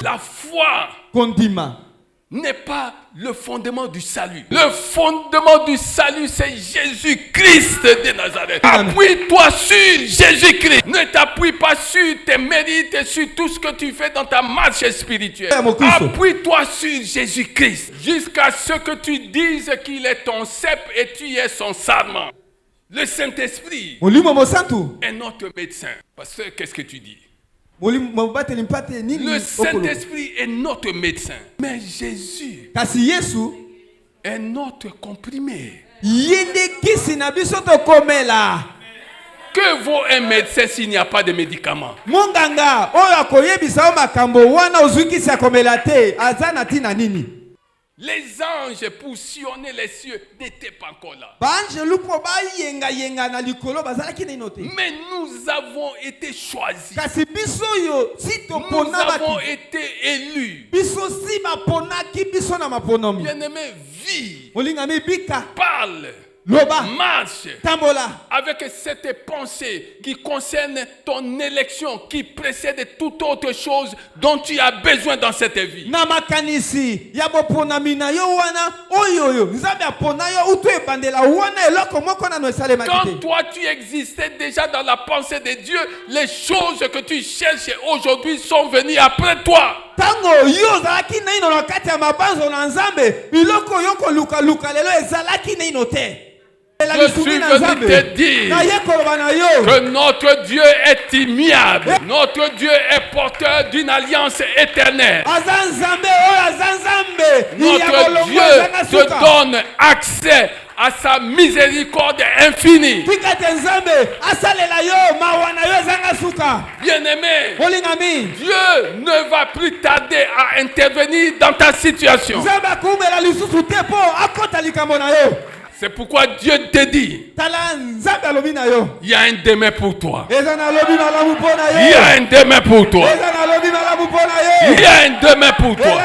La foi kondima n'est pas le fondement du salut. Le fondement du salut, c'est Jésus-Christ de Nazareth. Appuie-toi sur Jésus-Christ. Ne t'appuie pas sur tes mérites et sur tout ce que tu fais dans ta marche spirituelle. Appuie-toi sur Jésus-Christ jusqu'à ce que tu dises qu'il est ton cep et tu es son sarment. Le Saint-Esprit est notre médecin. Parce que qu'est-ce que tu dis? Le Saint-Esprit est notre médecin. Mais Jésus est notre comprimé. Que vaut un médecin s'il n'y a pas de médicaments? Les anges pour sillonner les cieux n'étaient pas encore là. Mais nous avons été choisis. Nous avons été élus. Bien-aimé, vis, parle, marche avec cette pensée qui concerne ton élection, qui précède toute autre chose dont tu as besoin dans cette vie. Quand toi tu existais déjà dans la pensée de Dieu, les choses que tu cherches aujourd'hui sont venues après toi. Je suis venu te dire que notre Dieu est immuable. Notre Dieu est porteur d'une alliance éternelle. Notre Dieu te donne accès à sa miséricorde infinie. Bien-aimé, Dieu ne va plus tarder à intervenir dans ta situation. C'est pourquoi Dieu te dit, il y a un demain pour toi. Il y a un demain pour toi. Il y a un demain pour toi.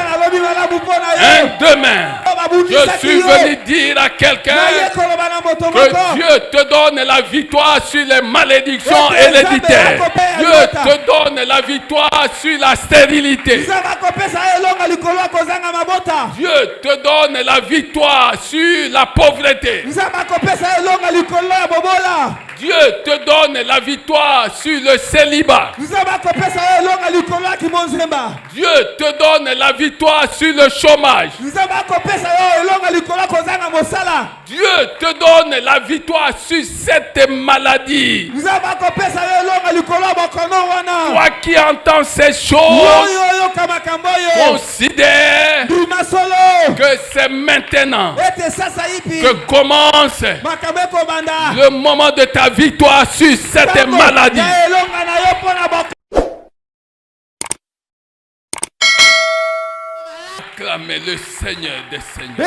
Un demain. Je suis venu dire à quelqu'un que Dieu te donne la victoire sur les malédictions héréditaires. Dieu te donne la victoire sur la stérilité. Dieu te donne la victoire sur la pauvreté. Dieu te donne la victoire sur le célibat. Dieu te donne la victoire sur le chômage. Dieu te donne la victoire sur cette maladie. Toi qui entends ces choses, considère que c'est maintenant que commence le moment de ta victoire sur cette maladie. Acclamez le Seigneur des Seigneurs.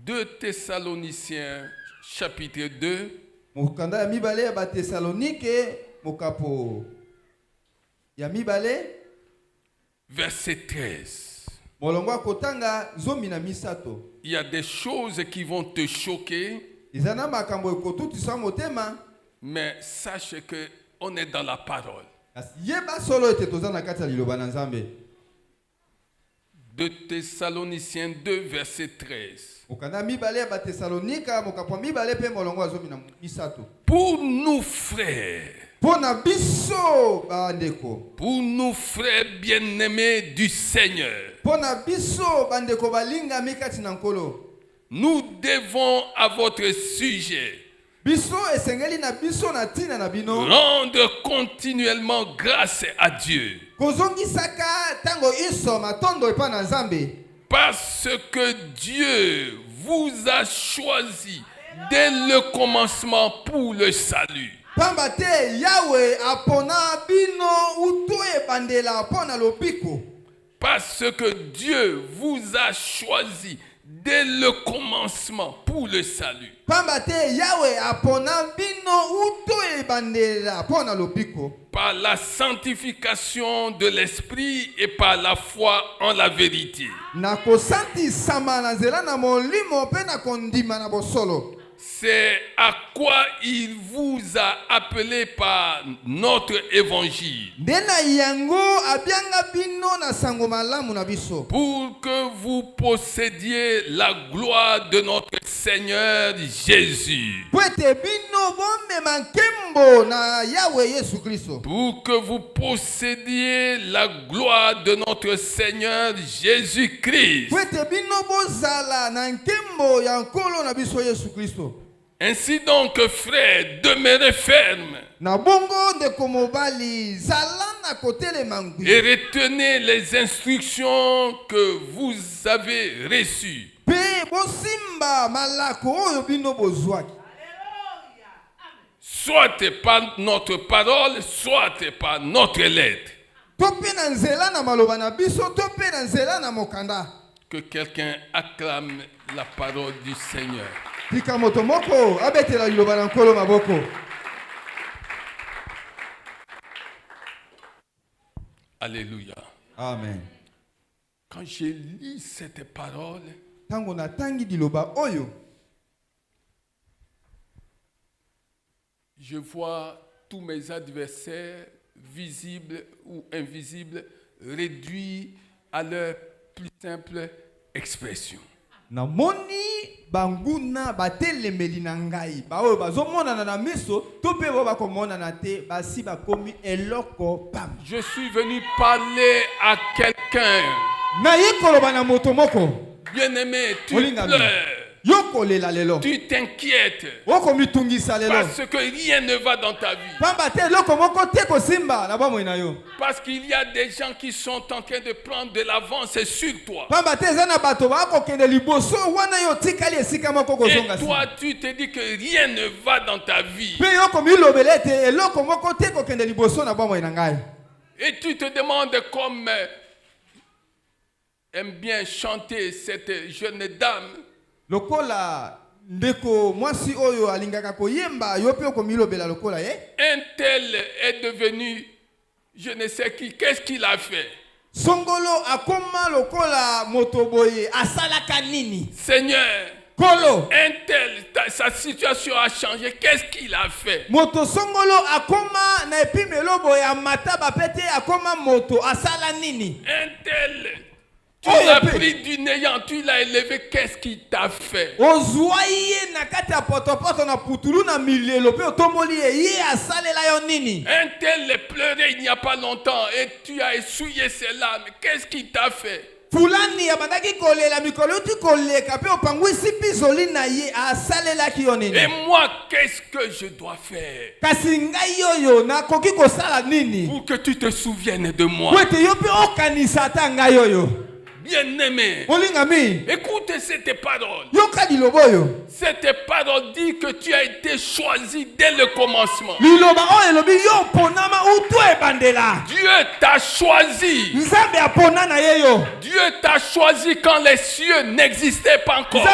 2 Thessaloniciens chapitre 2 verset 13. Il y a des choses qui vont te choquer, mais sache qu'on est dans la parole. 2 Thessaloniciens 2 verset 13. Pour nous frères, bien-aimés du Seigneur, nous devons à votre sujet rendre continuellement grâce à Dieu, parce que Dieu vous a choisi dès le commencement pour le salut. Parce que Dieu vous a choisi dès le commencement pour le salut. Par la sanctification de l'esprit et par la foi en la vérité. c'est à quoi il vous a appelé par notre évangile. Pour que vous possédiez la gloire de notre Seigneur Jésus. Pour que vous possédiez la gloire de notre Seigneur Jésus-Christ. Ainsi donc, frères, demeurez fermes et retenez les instructions que vous avez reçues. Soit par notre parole, soit par notre lettre. Que quelqu'un acclame la parole du Seigneur. Alléluia. Amen. Quand j'ai lu cette parole, je vois tous mes adversaires, visibles ou invisibles, réduits à leur plus simple expression. Je suis venu parler à quelqu'un. Bien-aimé, tu pleures. Tu t'inquiètes parce que rien ne va dans ta vie. Parce qu'il y a des gens qui sont en train de prendre de l'avance sur toi. Et toi, tu te dis que rien ne va dans ta vie. Et tu te demandes comme aime bien chanter cette jeune dame. Lokola ndeko mwasi oyo alingaka koyemba yo pe okomilobela lokola Un tel est devenu je ne sais qui, qu'est-ce qu'il a fait? Songolo akoma lokola motoboye asalaka nini? Seigneur, Kolo un tel, sa situation a changé, qu'est-ce qu'il a fait? Moto songolo akoma na epimelo boye mataba pete akoma moto asala nini? Un tel, tu l'as pris du néant, tu l'as élevé, qu'est-ce qu'il t'a fait? Un tel pleurait il n'y a pas longtemps et tu as essuyé ses larmes, qu'est-ce qu'il t'a fait? Et moi, qu'est-ce que je dois faire pour que tu te souviennes de moi? Bien-aimé, écoute cette parole. Cette parole dit que tu as été choisi dès le commencement. Dieu t'a choisi. Dieu t'a choisi quand les cieux n'existaient pas encore.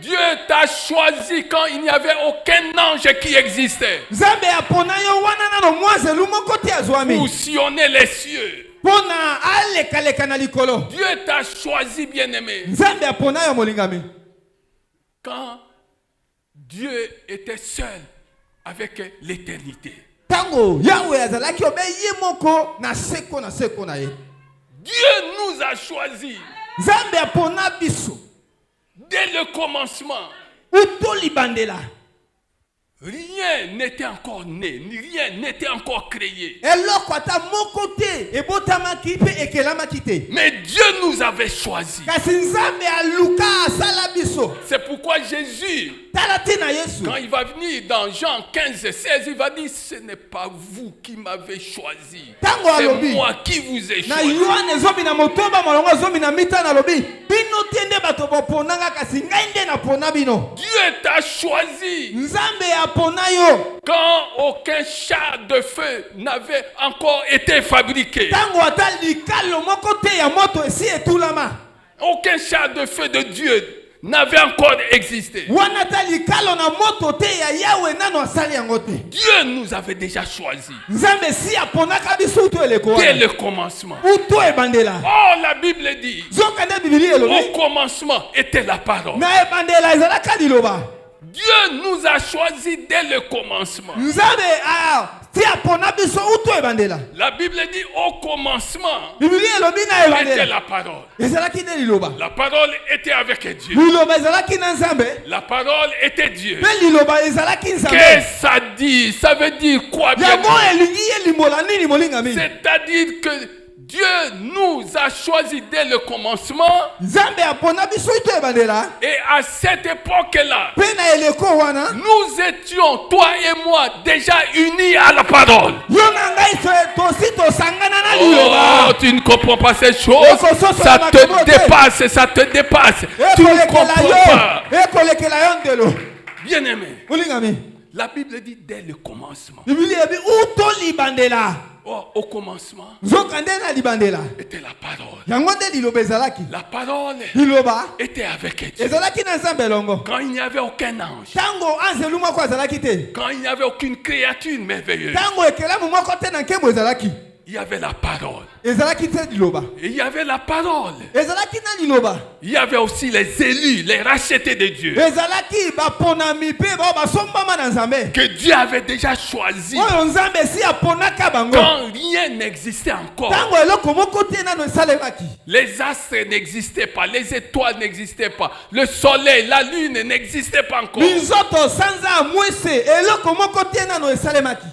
Dieu t'a choisi quand il n'y avait aucun ange qui existait. Pour sillonner les cieux. Dieu t'a choisi, bien-aimé. Quand Dieu était seul avec l'éternité. Dieu nous a choisis. Dès le commencement. Rien n'était encore né, rien n'était encore créé. Mais Dieu nous avait choisis. C'est pourquoi Jésus, quand il va venir dans Jean 15, 16, il va dire, ce n'est pas vous qui m'avez choisi, c'est moi qui vous ai choisi. Dieu t'a choisi quand aucun char de feu n'avait encore été fabriqué. Aucun char de feu de Dieu n'avait encore existé. Wanata likalo na moto te ya Yahweh nano asali yango te. Dieu nous avait déjà choisi Nzambe si aponaka biso uto eleko dès wana. le commencement. Uto ebandela. Oh, la Bible dit, Zoka nde Biblia elobi. au commencement était la parole. Na ebandela ezalaka liloba. Dieu nous a choisi dès le commencement. Nzambe si apona biso uto ebandela. La Bible dit au commencement Biblia elobi na était ebandela. la parole. Ezalaki nde liloba. La parole était avec Dieu. Liloba ezalaki na Nzambe. La parole était Dieu. Pe liloba ezalaki Nzambe. Qu'est-ce que ça dit? Ça veut dire quoi, bien? Yango elingi elimola nini molinga mi. C'est-à-dire que Dieu nous a choisis dès le commencement. Nzambe apona biso uto ebandela. Et à cette époque-là, Pe na eleko wana. nous étions, toi et moi, déjà unis à la parole. Yo na ngai tosi tosangana na liloba. Oh, tu ne comprends pas ces choses. Ça te dépasse, ça te dépasse. Tu ne comprends pas. Ekolekela yo ndelo. Bien-aimé, Molinga mi. la Bible dit dès le commencement. Biblia ebi uto libandela. Oh, au commencement Nzoka nde na libandela. était la parole. Yango nde liloba ezalaki. La parole Liloba était avec Dieu. ezalaki na Nzambe elongo. Quand il n'y avait aucun ange, Tango anzelu moko azalaki te. quand il n'y avait aucune créature merveilleuse, Tango ekelamu moko te na nkembo ezalaki. il y avait la parole. Ezalaki te liloba. Et il y avait la parole. Ezalaki na liloba. Il y avait aussi les élus, les rachetés de Dieu, Ezalaki baponami pe ba basombama na Nzambe. que Dieu avait déjà choisi Oyo Nzambe si aponaka bango. quand rien n'existait encore. Tango eloko moko te nano esalemaki. Les astres n'existaient pas, les étoiles n'existaient pas, le soleil, la lune n'existaient pas encore. Minzoto sanza mwese eloko moko te nano esalemaki.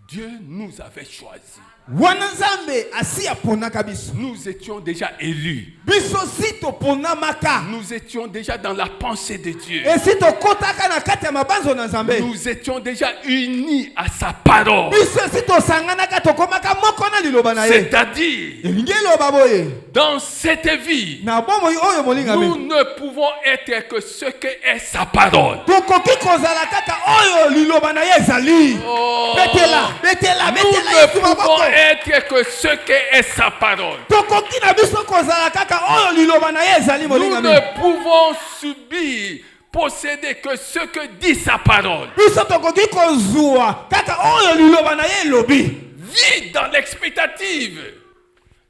Dieu nous avait choisis. Wana Nzambe asi aponaka biso. Nous étions déjà élus. Biso si toponamaka. Nous étions déjà dans la pensée de Dieu. Et si tokotaka na kati ya mabanzo na Nzambe. Nous étions déjà unis à sa parole. Biso si tosanganaka tokomaka moko na liloba na ye. C'est-à-dire, Elingi eloba boye. dans cette vie, Na bomoi oyo molinga nous mi. ne pouvons être que ce que est sa parole. Tokoki kozala kaka oyo liloba na ye ezali. Oh, Betela, betela, nous betela ne yesu pouvons maboko. être que ce que est sa parole. Tokoki na biso kozala kaka oyo liloba na ye ezali Nous molinga mi. ne pouvons subir, posséder que ce que dit sa parole. Biso tokoki kozwa kaka oyo liloba na ye elobi. Vis dans l'expectative.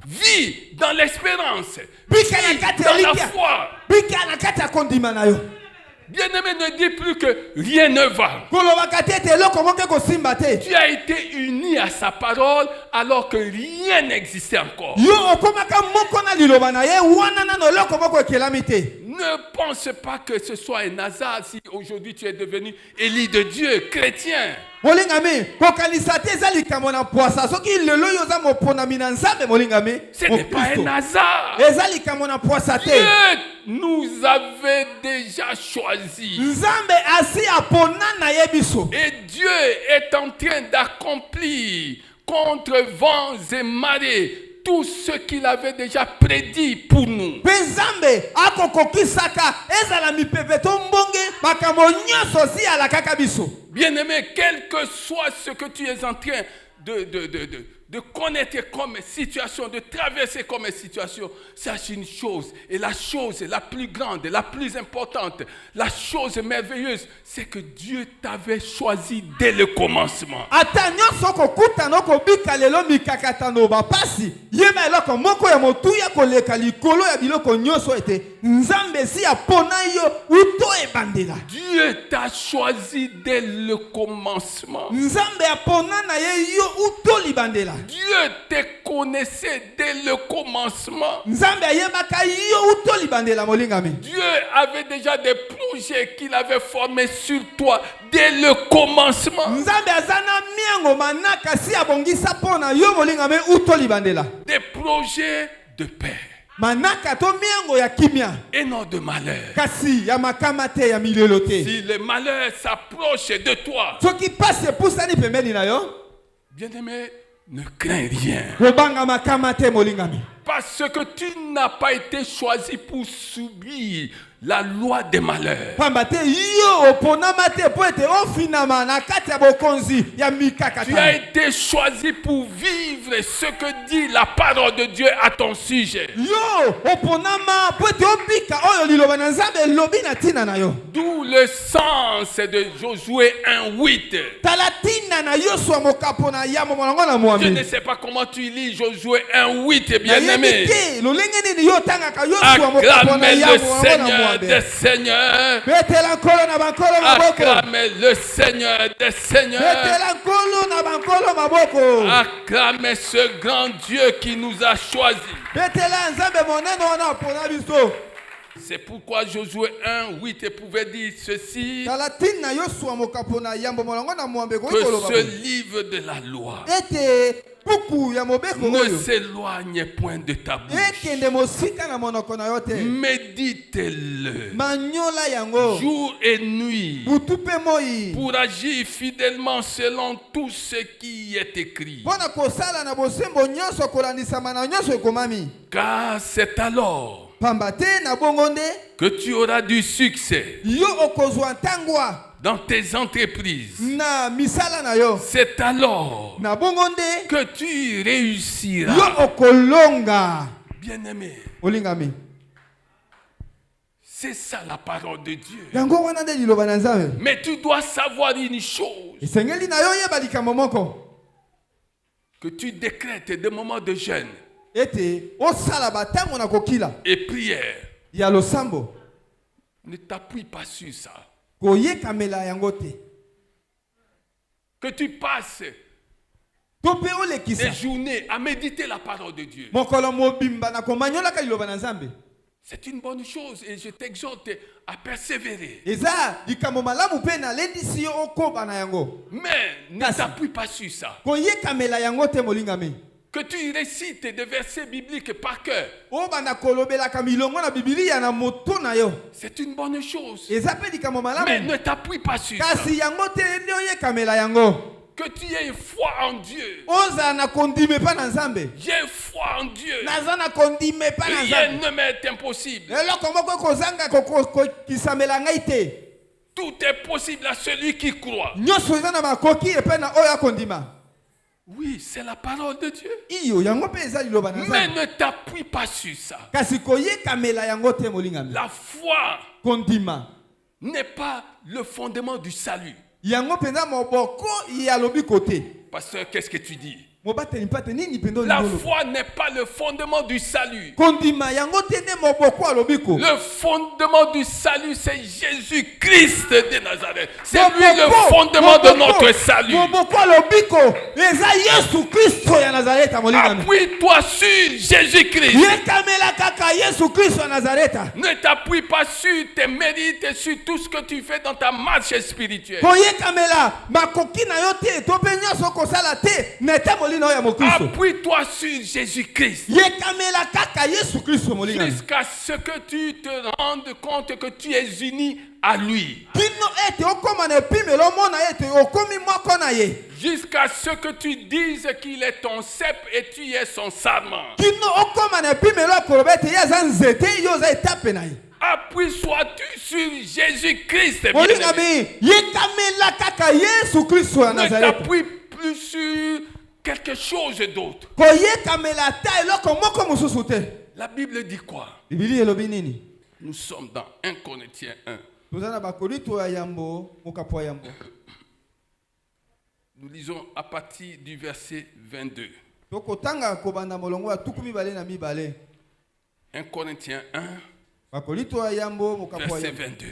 Vis dans l'espérance. Bika na Vis kati dans ya la likia. foi. Bika na kati ya kondima na yo. Bien-aimé, ne dis plus que rien ne va. Kolobaka te ete eloko moko ekosimba te. Tu as été uni à sa parole alors que rien n'existait encore. Yo okomaka moko na liloba na ye wana nano eloko moko ekelami te. Ne pense pas que ce soit un hasard si aujourd'hui tu es devenu élu de Dieu, chrétien. Molingami, kokanisa te eza likambo na poasa. Soki lelo yo za moponami na Nzambe molingami. Ce n'est pas un hasard. Eza likambo na poasa te. Dieu nous avait déjà choisis. Nzambe asi apona na ye biso. Et Dieu est en train d'accomplir contre vents et marées tout ce qu'il avait déjà prédit pour nous. Pe Nzambe akokokisaka ezala mipepeto mbonge makambo nyonso si ala kaka biso. Bien-aimé, quel que soit ce que tu es en train de connaître comme situation, de traverser comme situation, sache une chose, et la chose la plus grande, la plus importante, la chose merveilleuse, c'est que Dieu t'avait choisi dès le commencement. Ata nyonso kokutana kobika lelo mikakatano bapasi yeba eloko moko ya motuya koleka likolo ya biloko nyonso ete Nzambe si apona yo uto ebandela. Dieu t'a choisi dès le commencement. Nzambe apona na ye yo uto libandela. Dieu te connaissait dès le commencement. Nzambe ayebaka yo uto libandela molingami. Dieu avait déjà des projets qu'il avait formés sur toi dès le commencement. Nzambe azana miango manaka si abongisa pona yo molingami uto libandela. Des projets de paix Manaka to miango ya kimia. et non de malheur. Kasi ya makamate ya milelo te. Si le malheur s'approche de toi, Soki passe pusani pembeni na yo. bien-aimé, ne crains rien. Kobanga makamate molingami. Parce que tu n'as pas été choisi pour subir la loi des malheurs. Tu as été choisi pour vivre ce que dit la parole de Dieu à ton sujet. D'où le sens de Josué 1:8. Je ne sais pas comment tu lis Josué 1:8, bien-aimé. Acclamez le Seigneur des Seigneurs. Acclamez le Seigneur des Seigneurs. Acclamez ce grand Dieu qui nous a choisis. C'est pourquoi Josué 1:8 pouvait dire ceci, que ce livre de la loi ne s'éloigne point de ta bouche. Médite-le jour et nuit pour agir fidèlement selon tout ce qui est écrit. Car c'est alors que tu auras du succès dans tes entreprises. C'est alors que tu réussiras. Bien-aimé, c'est ça la parole de Dieu. Mais tu dois savoir une chose, que tu décrètes des moments de jeûne et prière. Ne t'appuie pas sur ça. Que tu passes des journées à méditer la parole de Dieu. C'est une bonne chose et je t'exhorte à persévérer. Mais ne t'appuie pas sur ça. Que tu récites des versets bibliques par cœur. C'est une bonne chose. Mais ne t'appuie pas sur ça. Que tu aies foi en Dieu. J'ai foi en Dieu. Rien ne m'est impossible. Tout est possible à celui qui croit. Oui, c'est la parole de Dieu. Mais ne t'appuie pas sur ça. La foi n'est pas le fondement du salut. Pasteur, qu'est-ce que tu dis? La foi n'est pas le fondement du salut. Le fondement du salut, c'est Jésus-Christ de Nazareth. C'est lui le fondement de notre salut. Appuie-toi sur Jésus-Christ. Ne t'appuie pas sur tes mérites et sur tout ce que tu fais dans ta marche spirituelle. Appuie-toi sur Jésus-Christ. Jusqu'à ce que tu te rendes compte que tu es uni à lui. Jusqu'à ce que tu dises qu'il est ton cep et tu es son sarment. Appuie-toi-tu sur Jésus-Christ. Ne t'appuie plus sur quelque chose d'autre. La Bible dit quoi? Nous sommes dans 1 Corinthiens 1. Nous lisons à partir du verset 22. 1 Corinthiens 1, verset 22.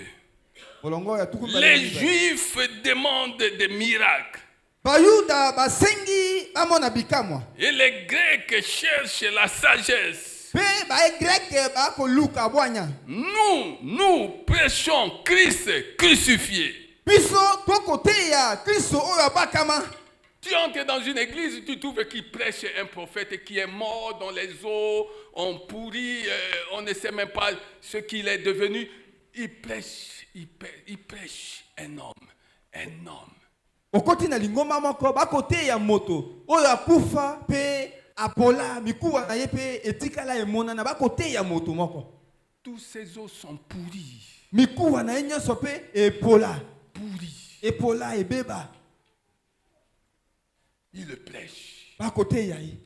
Les Juifs demandent des miracles. Et les Grecs cherchent la sagesse. Nous prêchons Christ crucifié. Tu entres dans une église, tu trouves qu'il prêche un prophète qui est mort, dont les os ont pourri, on ne sait même pas ce qu'il est devenu. Il prêche un homme. Okoti na lingoma moko bakote ya moto oyo akufa pe apola mikuwa na ye pe etikala emona na bakote ya moto moko. Tous ces os sont pourris. mikuwa na ye nyonso mpe epola Pourris. epola ebeba Il le prêche. bakoteya ye.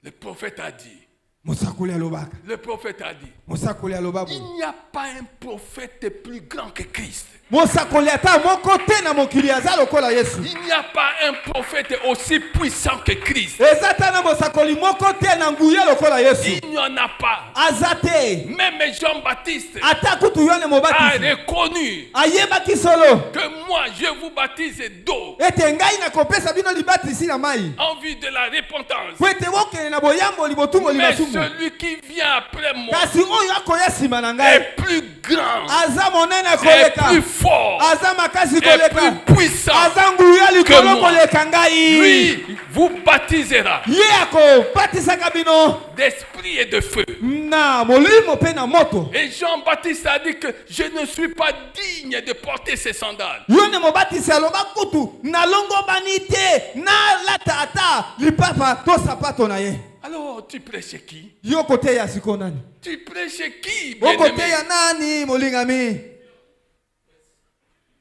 Le prophète a dit. Mosakoli alobaka Le prophète a dit. mosakoli aloba Il boye n'y a pas un prophète plus grand que Christ. mosakoli ata moko te na mokili aza lokola Yesu. Il n'y a pas un prophète aussi puissant que Christ. eza ata na mosakoli moko te na nguya lokola Yesu. Il n'y en a pas. aza te Même Jean-Baptiste ata kutu Yohane a Mobatisi reconnu ayebaki solo que moi je vous baptise d'eau ete ngai nakopesa bino libatisi na mai en vue de la repentance. po ete bokende na boyamboli botumboli Mais masumu. celui qui vient après moi kasi oyo akoya nsima na ngai est plus grand, aza monene est koleka plus fort, aza makasi est koleka plus puissant. aza nguya que likolo moi. koleka ngai Lui vous baptisera ye akobatisaka bino d'esprit et de feu. na molimo mpe na moto. Et Jean-Baptiste a dit que je ne suis pas digne de porter ses sandales. Yohane Mobatisi aloba kutu nalongobani te nalata ata lipapa to sapato na ye. Alors tu prêches qui? Yo koteya siko nani? Tu prêches qui, Okoteya bien-aimé? nani molingami?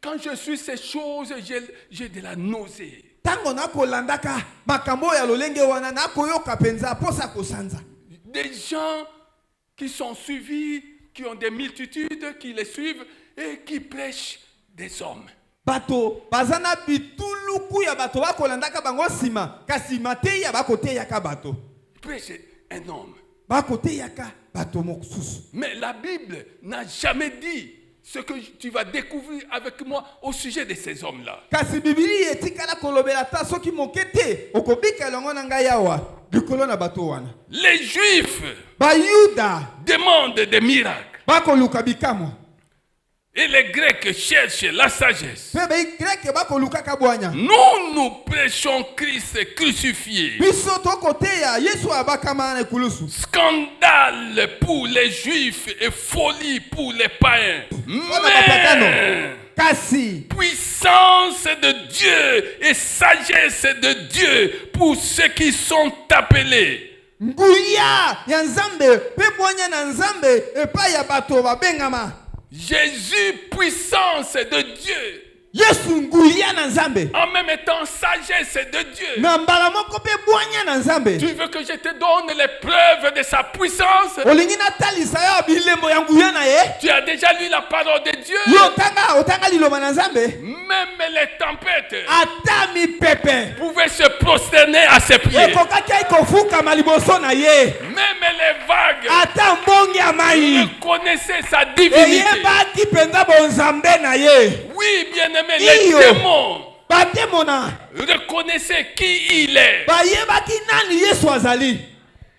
Quand je suis ces choses, j'ai de la nausée. Tango nakolandaka makambo ya lolenge wana nakoyoka penza posa kosanza. Des gens qui sont suivis, qui ont des multitudes, qui les suivent et qui prêchent des hommes. Bato bazana bituluku ya bato bakolandaka bango sima kasi mateya bakoteyaka bato. Prêche un homme. Bakoteyaka bato mosusu. Mais la Bible n'a jamais dit ce que tu vas découvrir avec moi au sujet de ces hommes-là. Kasi bibili etikala kolobela ta soki mokete okobika elongo na ngai awa likolo na bato wana. Les Juifs Bayuda demandent des miracles. bakoluka bikamwa. Et les Grecs cherchent la sagesse. Pe bagreke bakolukaka bwanya. Nous prêchons Christ crucifié. Biso tokoteya Yesu abakama na ekulusu. Scandale pour les Juifs et folie pour les païens. bapakano. Mais Kasi puissance de Dieu et sagesse de Dieu pour ceux qui sont appelés. nguya ya Nzambe pe bwanya na Nzambe epai ya bato babengama. Jésus, puissance de Dieu. Yesu nguya na Nzambe. En même temps, sagesse de Dieu. Na mbala moko pe bwanya na Nzambe. Tu veux que je te donne les preuves de sa puissance? Olingi natalisa yo bilembo ya nguya na ye. Tu as déjà lu la parole de Dieu? Yo otanga liloba na Nzambe. Même les tempêtes Ata mipepe pouvaient se prosterner à ses pieds. ekokaki kofukama liboso na ye. Même les vagues Ata mbongi ya mai reconnaissaient sa divinité. eyebaki mpenza bonzambe na ye. Oui, bien-aimé, les Iyo. démons Bademona reconnaissaient qui il est. bayebaki nani Yesu azali.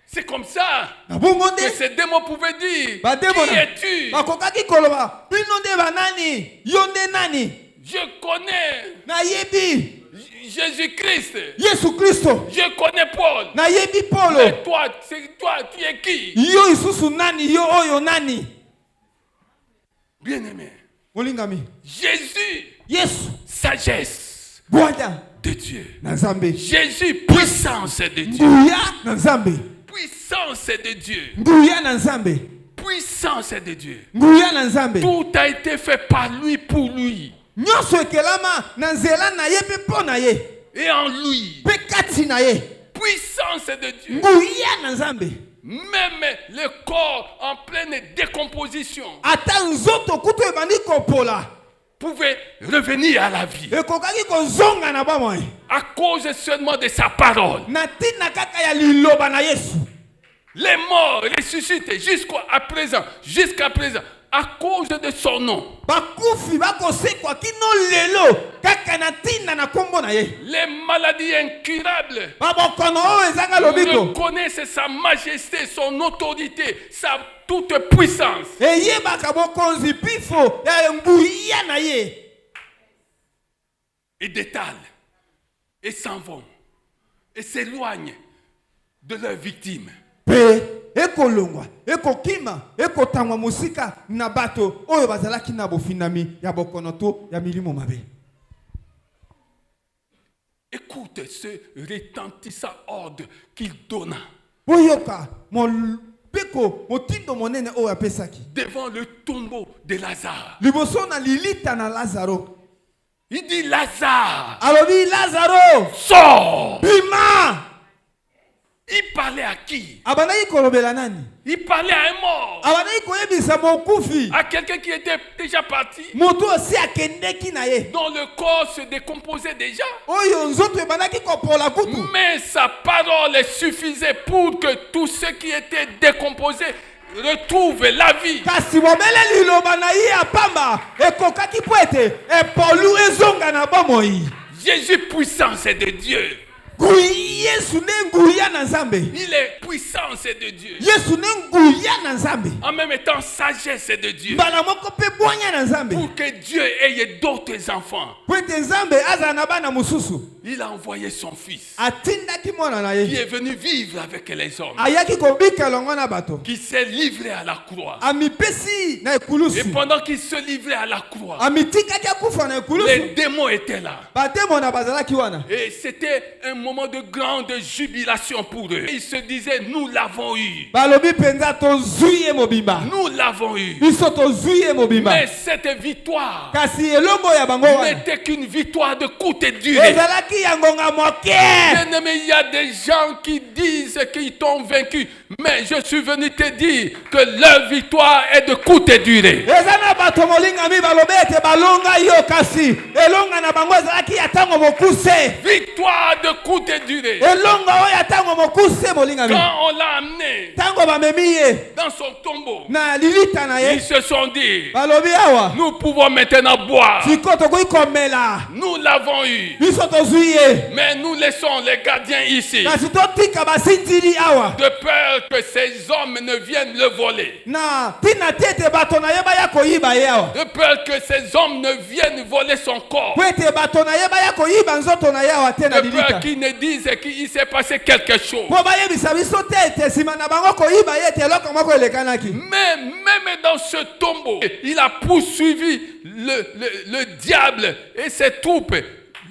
C'est comme ça Na bongo que nde ces démons pouvaient dire, qui bademona es-tu? bakokaki koloba bino nde banani yo nde nani. Je connais Nayebi Jésus-Christ. Yesu Kristo. Je connais Paul. Nayebi Polo. Mais toi, tu es qui? Yo isusu nani yo oyo nani. Bien-aimé, Molingami Jésus, Yesu sagesse bwanya de Dieu. na Nzambe. Jésus, puissance de Dieu. Nguya na Nzambe. Puissance de Dieu. Nguya na Nzambe. Puissance de Dieu. Nguya na Nzambe. Tout a été fait par lui, pour lui. Nyonso ekelama na nzela na ye pe mpo na ye. Et en lui. Pe kati na ye. Puissance de Dieu. Nguya na Nzambe. Même le corps en pleine décomposition Ata nzoto kutu ebandi kopola. pouvait revenir à la vie. Ekokaki kozonga na bomoi. À cause seulement de sa parole. Na tina kaka ya liloba na Yesu. Les morts ressuscités jusqu'à présent, à cause de son nom. Bakufi bakosekwa kino lelo kaka na tina na kombo na ye. Les maladies incurables Babokono oyo ezanga lobiko. reconnaissent sa majesté, son autorité, sa toute puissance. Eyebaka bokonzi pifo ya nguya na ye. Et détalent, et s'en vont, et s'éloignent de leurs victimes. Pe ekolongwa ekokima ekotangwa musika na bato oyo bazalaki na bofinami ya bokono to ya milimo mabe. Écoute ce retentissant ordre qu'il donna. Boyoka mon pe bombeko motindo monene oyo apesaki. Devant le tombeau de Lazare. Liboso na lilita na Lazaro. Il dit Lazare, Alobi Lazaro, sors. bima. Il parlait à qui? Abandaki kolobela nani? Il parlait à un mort. Abandaki koyebisa mokufi. À quelqu'un qui était déjà parti. Moto osi akendeki na ye. Dont le corps se décomposait déjà. Oyo nzoto ebandaki kopola kutu. Mais sa parole suffisait pour que tous ceux qui étaient décomposés retrouvent la vie. Kasi bobele liloba na ye apamba ekokaki po ete epolu ezonga na bomoi. Jésus puissant, c'est de Dieu. Yesu nenguya na Nzambe. Il est puissant, c'est de Dieu. Yesu nenguya na Nzambe. En même temps, sagesse, c'est de Dieu. Bala moko pe bonya na Nzambe. Pour que Dieu ait d'autres enfants. Po ete Nzambe aza na bana mususu. Il a envoyé son fils. Atindaki mwana na Qui ye. est venu vivre avec les hommes. Ayaki kobika longo na bato. Qui s'est livré à la croix. Amipesi na Et ekulusu. pendant qu'il se livrait à la croix, Amitikaki akufa na les ekulusu. démons étaient là. Bademo na bazalaki wana. Et c'était un moment de grande jubilation pour eux. Ils se disaient, nous l'avons eu. Balobi penza tozwi ye mobimba. Nous l'avons eu. Biso tozwi ye mobimba. Mais cette victoire Kasi elongo ya bango wana. n'était qu'une victoire de courte durée. Ezalaki ya ngonga moke. Bien-aimé, il y a des gens qui disent qu'ils t'ont vaincu. Mais je suis venu te dire que leur victoire est de courte durée. Eza na bato molingami balobi ete balonga yo kasi elonga na bango ezalaki ya ntango mokuse. Victoire de courte durée. Elonga oyo ya ntango mokuse molingami. Quand on l'a amené Ntango bamemi ye dans son tombeau, na lilita na ils ye. se sont dit, Balobi awa. nous pouvons maintenant boire. Siko tokoki komela. Nous l'avons eu. Biso tozwi ye. Mais nous laissons les gardiens ici. Kasi totika basintili awa. De peur que ces hommes ne viennent le voler. Na tina tete bato na ye baya koyiba ye awa. De peur que ces hommes ne viennent voler son corps. Po ete bato na ye baya koyiba nzoto na ye awa te na De lilita. peur qu'ils ne disent qu'il s'est passé quelque chose. Po bayebisa biso te ete nsima na bango koyiba ye ete eloko moko elekanaki. Mais même dans ce tombeau, il a poursuivi le diable et ses troupes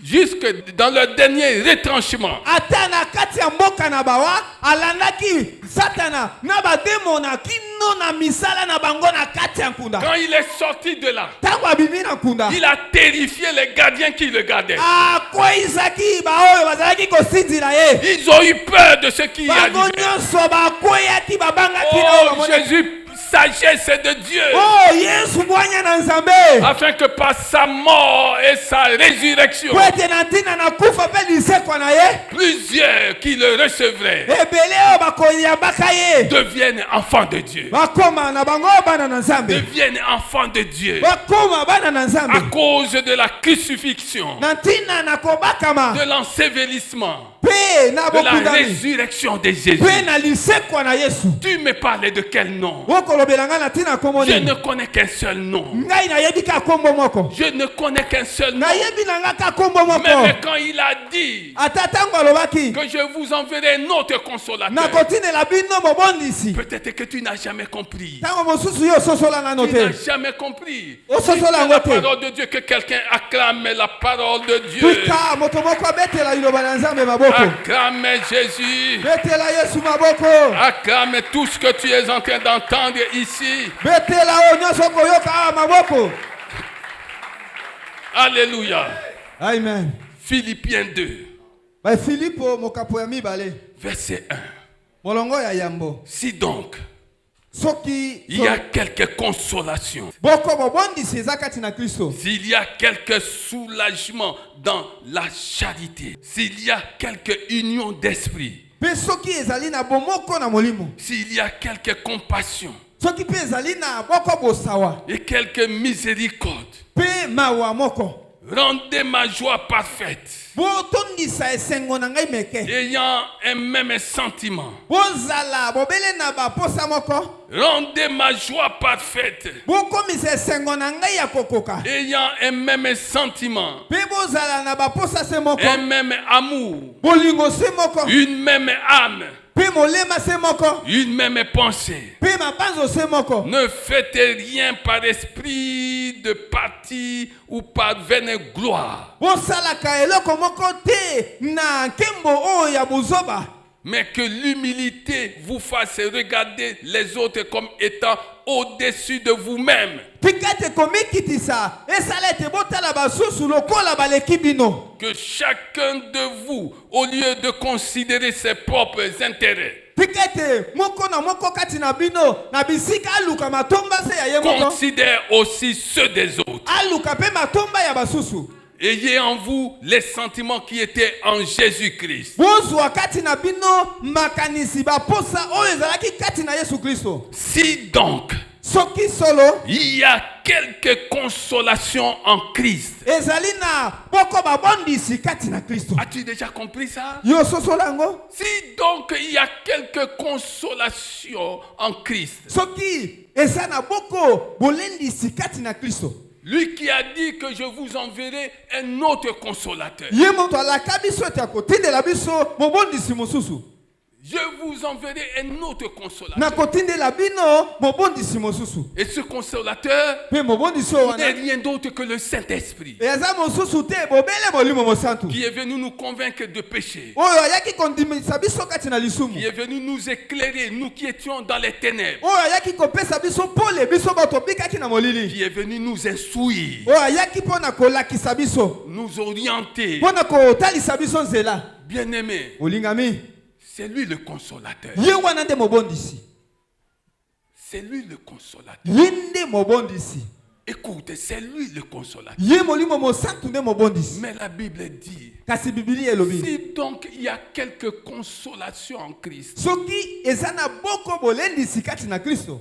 jusque dans le dernier retranchement. Ata na kati ya mboka na bawa alandaki satana na bademo na kino na misala na bango na kati ya nkunda. Quand il est sorti de là, Tango abimi na nkunda. il a terrifié les gardiens qui le gardaient. Akweyisaki baoyo bazalaki kosinzila ye. Ils ont eu peur de ce qui a Bango dit. nyonso bakweyaki babangaki na oyo Oh, bamoni. Jésus, sagesse de Dieu. Oh Yesu bwanya na Nzambe. Afin que par sa mort et sa résurrection, Po ete na ntina na kufa mpe lisekwa na ye. plusieurs qui le recevraient Ebele oyo bakoyambaka ye. deviennent enfants de Dieu. Bakoma na bango bana na Nzambe. Deviennent enfants de Dieu. Bakoma bana na À Nzambe. cause de la crucifixion, Na ntina na kobakama. de l'ensevelissement, Pe na de la bokundami. résurrection de Jésus. Pe na lisekwa na Yesu. Tu me parlais de quel nom? Okolobela nga na ntina kombo Je nini? ne connais qu'un seul nom. Ngai nayebi ka kombo moko. Je ne connais qu'un seul nom. Nayebi na nga ka kombo moko. Même quand il a dit Ata tango alobaki. que je vous enverrai un autre consolateur, Nakotinela bino mobondisi. peut-être que tu n'as jamais compris. Tango mosusu yo ososola nano Tu n'as te. jamais compris. Ososola C'est yango la te. parole de Dieu, que quelqu'un acclame la parole de Dieu. Tika moto moko abetela liloba na Nzambe maboko. Acclame Jésus. Betela Yesu maboko. Acclame tout ce que tu es en train d'entendre ici. Betela o nyonso koyoka awa maboko. Alléluia. Amen. Philippiens 2, Ba Filipo mokapo ya mibale. verset 1. Molongo ya yambo. Si donc Soki il y a quelque consolation, boko bobondisi eza kati na Kristo. s'il y a quelque soulagement dans la charité, s'il y a quelque union d'esprit, Pe soki ezali na bomoko na molimo. s'il y a quelque compassion Soki pe ezali na boko bosawa. et quelque miséricorde, Pe mawa moko. rendez ma joie parfaite, Botondisa esengo na ngai meke. ayant un même sentiment. Bozala bobele na baposa moko. Rendez ma joie parfaite, Bokomisa esengo na ngai ya kokoka. ayant un même sentiment, Pe bozala na baposa se moko. un même amour, Bolingo se moko. une même âme, Pe molema se moko. une même pensée. Pe mabanzo se moko. Ne faites rien par esprit de parti ou par vaine gloire, Bosalaka eloko moko te na nkembo oyo ya bozoba. mais que l'humilité vous fasse regarder les autres comme étant au-dessus de vous-même. Que chacun de vous, au lieu de considérer ses propres intérêts, considère aussi ceux des autres. Ayez en vous les sentiments qui étaient en Jésus-Christ. Si donc il y a quelques consolations en Christ. As-tu déjà compris ça? Si donc il y a quelques consolations en Christ. Lui qui a dit que je vous enverrai un autre consolateur. Je vous enverrai un autre consolateur. Et ce consolateur n'est rien d'autre que le Saint-Esprit qui est venu nous convaincre de péché, qui est venu nous éclairer, nous qui étions dans les ténèbres, qui est venu nous instruire, nous orienter. Bien-aimé, c'est lui le consolateur. C'est lui le consolateur. Écoute, c'est lui le consolateur. Mais la Bible dit, si donc il y a quelques consolations en Christ,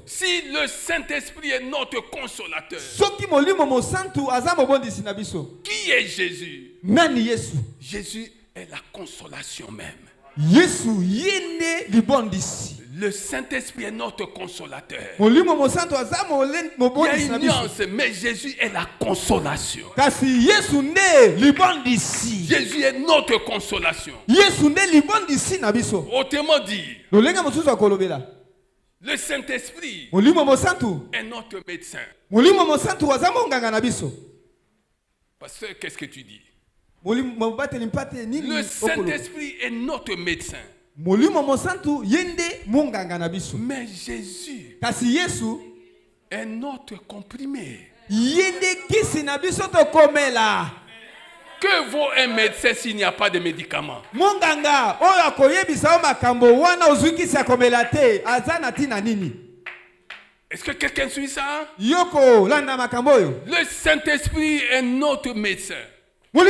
si le Saint-Esprit est notre consolateur, qui est Jésus? Jésus est la consolation même. Le Saint-Esprit est notre consolateur. Il y a une nuance, mais Jésus est la consolation. Jésus est notre consolation. Autrement dit, le Saint-Esprit est notre médecin. Parce que qu'est-ce que tu dis? Le Saint-Esprit est notre médecin. Mais Jésus est notre comprimé. Que vaut un médecin s'il n'y a pas de médicaments? Est-ce que quelqu'un suit ça? Le Saint-Esprit est notre médecin. Mais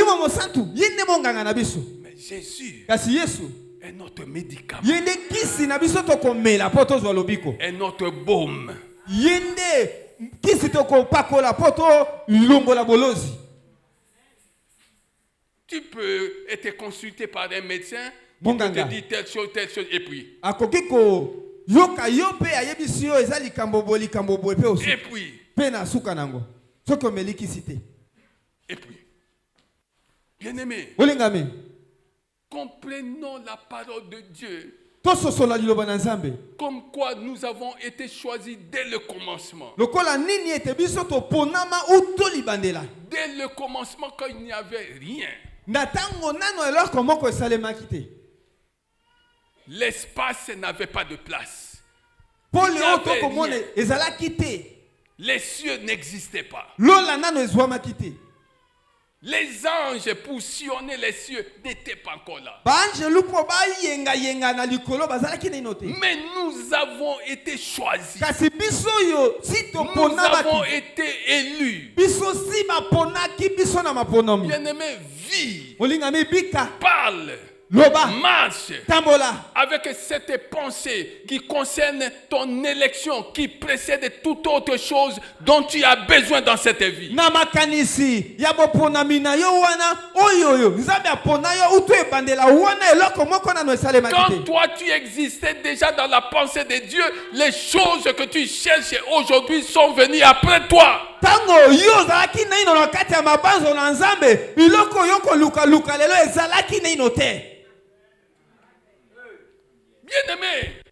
Jésus est notre médicament. Est notre baume. Tu peux être consulté par un médecin qui te dit telle chose, et puis. Et puis. Bien-aimé, comprenons la parole de Dieu. Comme quoi nous avons été choisis dès le commencement. Dès le commencement, quand il n'y avait rien. L'espace n'avait pas de place. Les cieux n'existaient pas. Les anges pour sillonner les cieux n'étaient pas encore là. Mais nous avons été choisis. Nous avons été élus. Bien-aimé, vis, parle, marche avec cette pensée qui concerne ton élection, qui précède toute autre chose dont tu as besoin dans cette vie. Quand toi tu existais déjà dans la pensée de Dieu, les choses que tu cherches aujourd'hui sont venues après toi. Bien-aimé,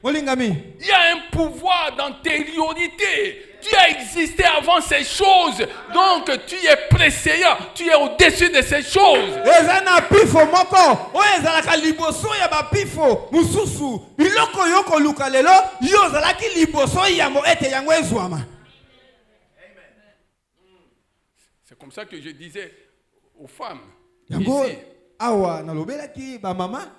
il y a un pouvoir d'antériorité Tu as existé avant ces choses. Donc tu es préséant. Tu es au-dessus de ces choses. eza na pifo moko oyo ezalaka liboso ya bapifo mususu biloko yo koluka lelo yo ozalaki liboso yango ete yango ezwama. C'est comme ça que je disais aux femmes yango ici, awa nalobelaki bamama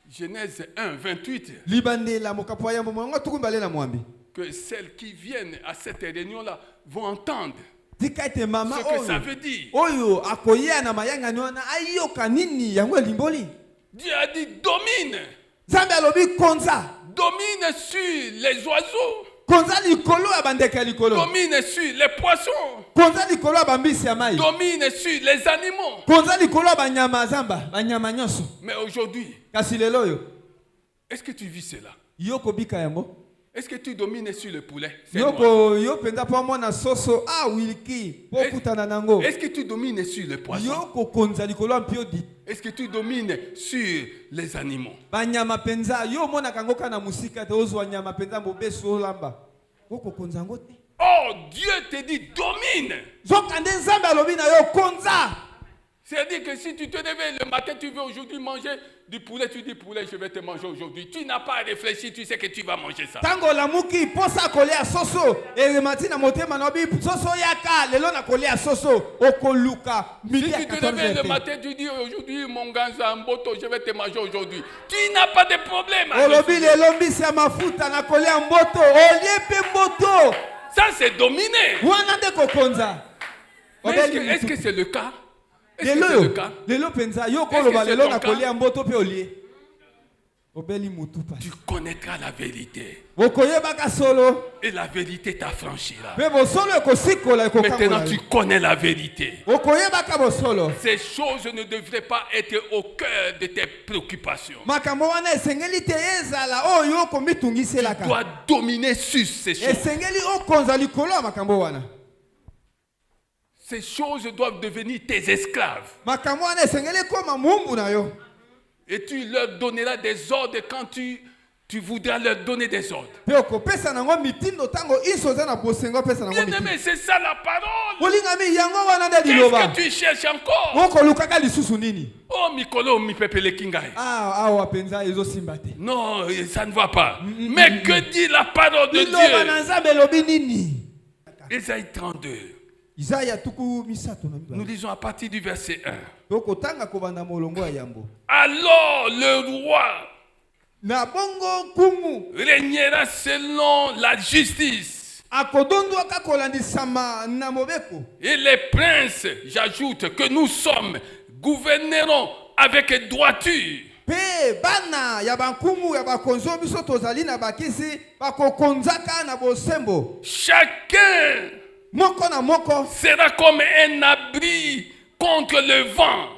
Genèse 1, 28, libandela mokapo ya yambo mongo tukumbale na mwambi que celles qui viennent à cette réunion-là vont entendre tika ete mama ce que ça veut dire. oyo akoya na mayangani wana ayoka nini yango elimboli. Dieu a dit domine. Nzambe alobi konza Domine sur les oiseaux. konza likolo ya bandeke ya likolo Domine sur les poissons. konza likolo ya bambisi ya mai Domine sur les animaux. konza likolo ya banyama zamba banyama nyonso. Mais aujourd'hui, Kasi lelo yo est-ce que tu vis cela? yo kobika yango Est-ce que tu domines sur le poulet? C'est noir. yo penza po mona soso wiliki po kutana nango Est-ce que tu domines sur le poisson? yo kokonza likolo ya mpio di Est-ce que tu domines sur les animaux? banyama penza yo mona kango kana musika te ozwa nyama penza mobesu olamba kokonza yango te. Oh, Dieu te dit domine. Zokande nzambe alobi na yo konza. C'est-à-dire que si tu te réveilles le matin, tu veux aujourd'hui manger du poulet, tu dis poulet, je vais te manger aujourd'hui. Tu n'as pas à réfléchir, tu sais que tu vas manger ça. Tango la muki posa kolea soso e matina motema nobi soso yaka lelo na kolea soso okoluka Si tu te réveilles le matin, tu dis aujourd'hui mon ganza mboto, je vais te manger aujourd'hui. Tu n'as pas de problème. Olobi lelo mbisi ya mafuta na kolea mboto oliepe mboto. Ça c'est dominé. Wana de kokonza. Est-ce que c'est le cas? Est-ce que c'est le cas? Lelo penza yo koloba lelo na kolea mboto pe olie. Obeli mutu pas. Tu connaîtras la vérité. Okoyebaka solo. Et la vérité t'affranchira. Maintenant tu connais la vérité. Solo. Ces choses ne devraient pas être au cœur de tes préoccupations. Tu dois dominer sur ces choses. Ces choses doivent devenir tes esclaves. Et tu leur donneras des ordres quand tu voudras leur donner des ordres. Bien-aimé, c'est ça la parole. Qu'est-ce que tu cherches encore? Oh, Mikolo, mi pepele kingai. Non, ça ne va pas. Mais que dit la parole de Dieu? Ésaïe 32. Nous lisons à partir du verset 1. Alors le roi régnera selon la justice. Et les princes, j'ajoute que nous sommes, gouverneront avec droiture. Chacun sera comme un abri contre le vent.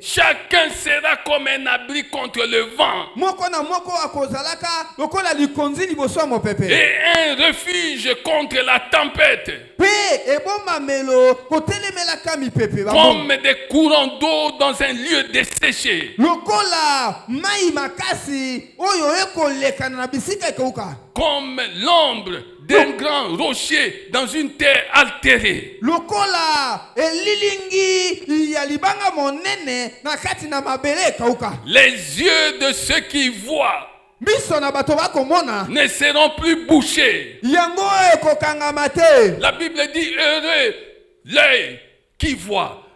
Chacun sera comme un abri contre le vent. Et un refuge contre la tempête. Comme des courants d'eau dans un lieu desséché. Comme l'ombre d'un grand rocher dans une terre altérée. Les yeux de ceux qui voient ne seront plus bouchés. La Bible dit heureux l'œil qui voit,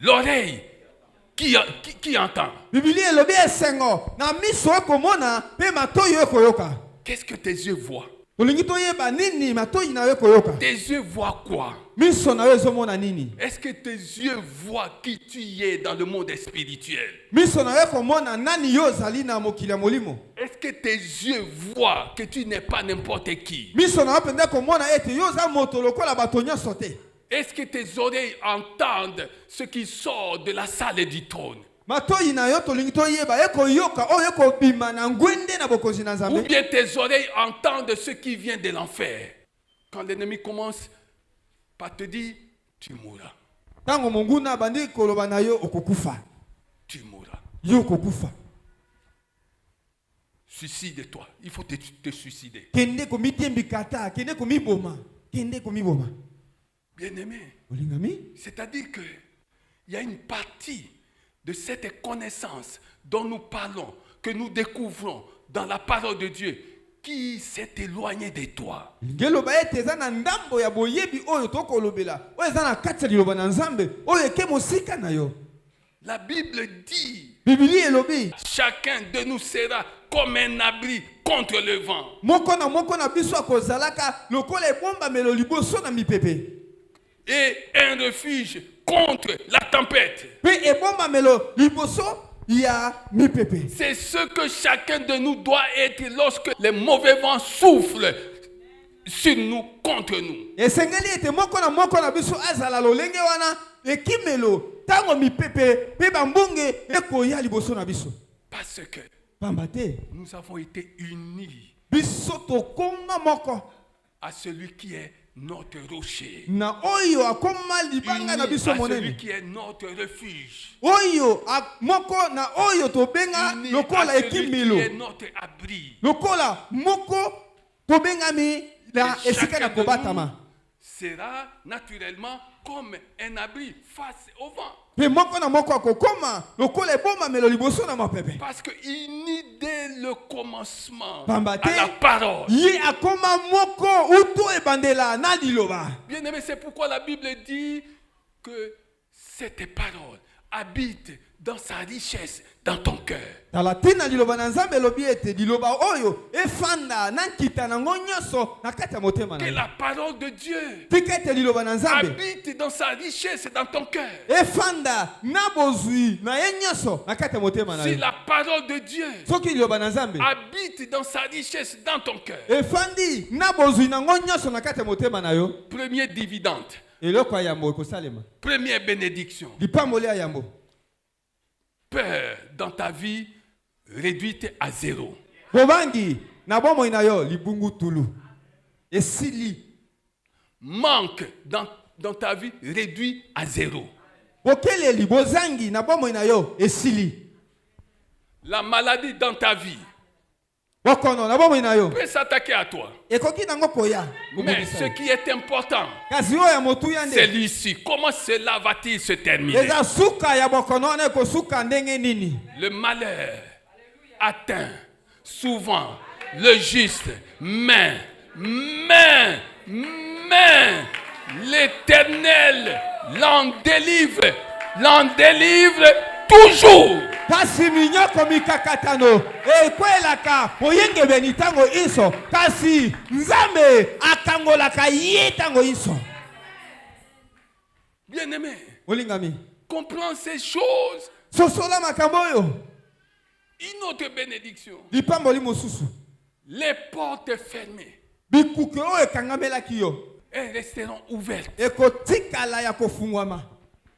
l'oreille qui entend. Qu'est-ce que tes yeux voient? Tes yeux voient quoi? Est-ce que tes yeux voient qui tu es dans le monde spirituel? Est-ce que tes yeux voient que tu n'es pas n'importe qui? Est-ce que tes oreilles entendent ce qui sort de la salle du trône? Ou bien tes oreilles entendent ce qui vient de l'enfer? Quand l'ennemi commence par te dire, tu mourras. Tu mourras. suicide-toi. Il faut te suicider. Kende komitembi kata, kende komiboma. Kende komiboma. Bien-aimé, Olingami? c'est-à-dire que il y a une partie de cette connaissance dont nous parlons, que nous découvrons dans la parole de Dieu, qui s'est éloigné de toi. Ngelo ba ete za na ndambo ya boyebi oyo tokolobela. Oyo za na kati ya liloba na Nzambe, oyo ke mosika na yo. La Bible dit, Bibili elobi, chacun de nous sera comme un abri contre le vent. moko na biso akozalaka lokola ebomba melo liboso na mipepe. Et un refuge contre la tempête. Pe ebomba melo liboso ya mipepe. C'est ce que chacun de nous doit être lorsque les mauvais vents soufflent sur nous, contre nous. Esengeli ete moko na biso azala lolenge wana ekimelo tango mipepe pe bambonge ekoya liboso na biso. Parce que Pambate nous avons été unis biso tokonga moko à celui qui est notre rocher. na oyo akoma libanga na Unis biso à celui monene. qui est notre refuge. Oyo moko na oyo tobenga Unis lokola à celui qui ekimelo. est notre abri. Lokola moko tobengami na Et esika na chacun de nous kobatama. sera naturellement comme un abri face au vent. Pe moko na moko akokoma lokola eboma melo liboso na mapepe. Parce qu'il dès le commencement Pambate, à la parole. ye akoma moko uto ebandela na liloba. Bien aimé, c'est pourquoi la Bible dit que cette parole habite dans sa richesse, dans ton cœur. Talatina liloba na Nzambe lobi ete liloba oyo efanda na nkita na nyonso na kati ya motema na Que yo. la parole de Dieu Tika ete liloba na Nzambe habite dans sa richesse, dans ton cœur. efanda na bozwi na ye nyonso na kati ya motema na Si yo. la parole de Dieu Soki liloba na Nzambe habite dans sa richesse, dans ton cœur. efandi na bozwi nango nyonso na kati ya motema na yo, Premier dividende, eloko ya yambo ekosalema. première bénédiction. Lipamboli ya yambo. Peur dans ta vie réduite à zéro. Bobangi na bomoi na yo libungu tulu. Esili. Manque dans ta vie réduit à zéro. Bokeleli bozangi na bomoi na yo esili. La maladie dans ta vie Bokono na bomoi na yo peut s'attaquer à toi. ekoki nango koya. Mais ce qui est important, Kasi oyo ya motu ya c'est nde. ici. Comment cela va-t-il se terminer? Eza suka ya bokono na ekosuka ndenge nini. Le malheur atteint souvent le juste, mais l'Éternel l'en délivre toujours. Kasi minyoko mikakatano ekwelaka oyengebeni tango iso. Kasi Nzambe akangolaka ye tango iso. Bien-aimé, Olingami. comprends ces choses. Sosola makambo oyo. Une autre bénédiction. Lipamboli mosusu. Les portes fermées, Bikuke oyo ekangamelaki yo. elles resteront ouvertes. Ekotikala ya kofungwama.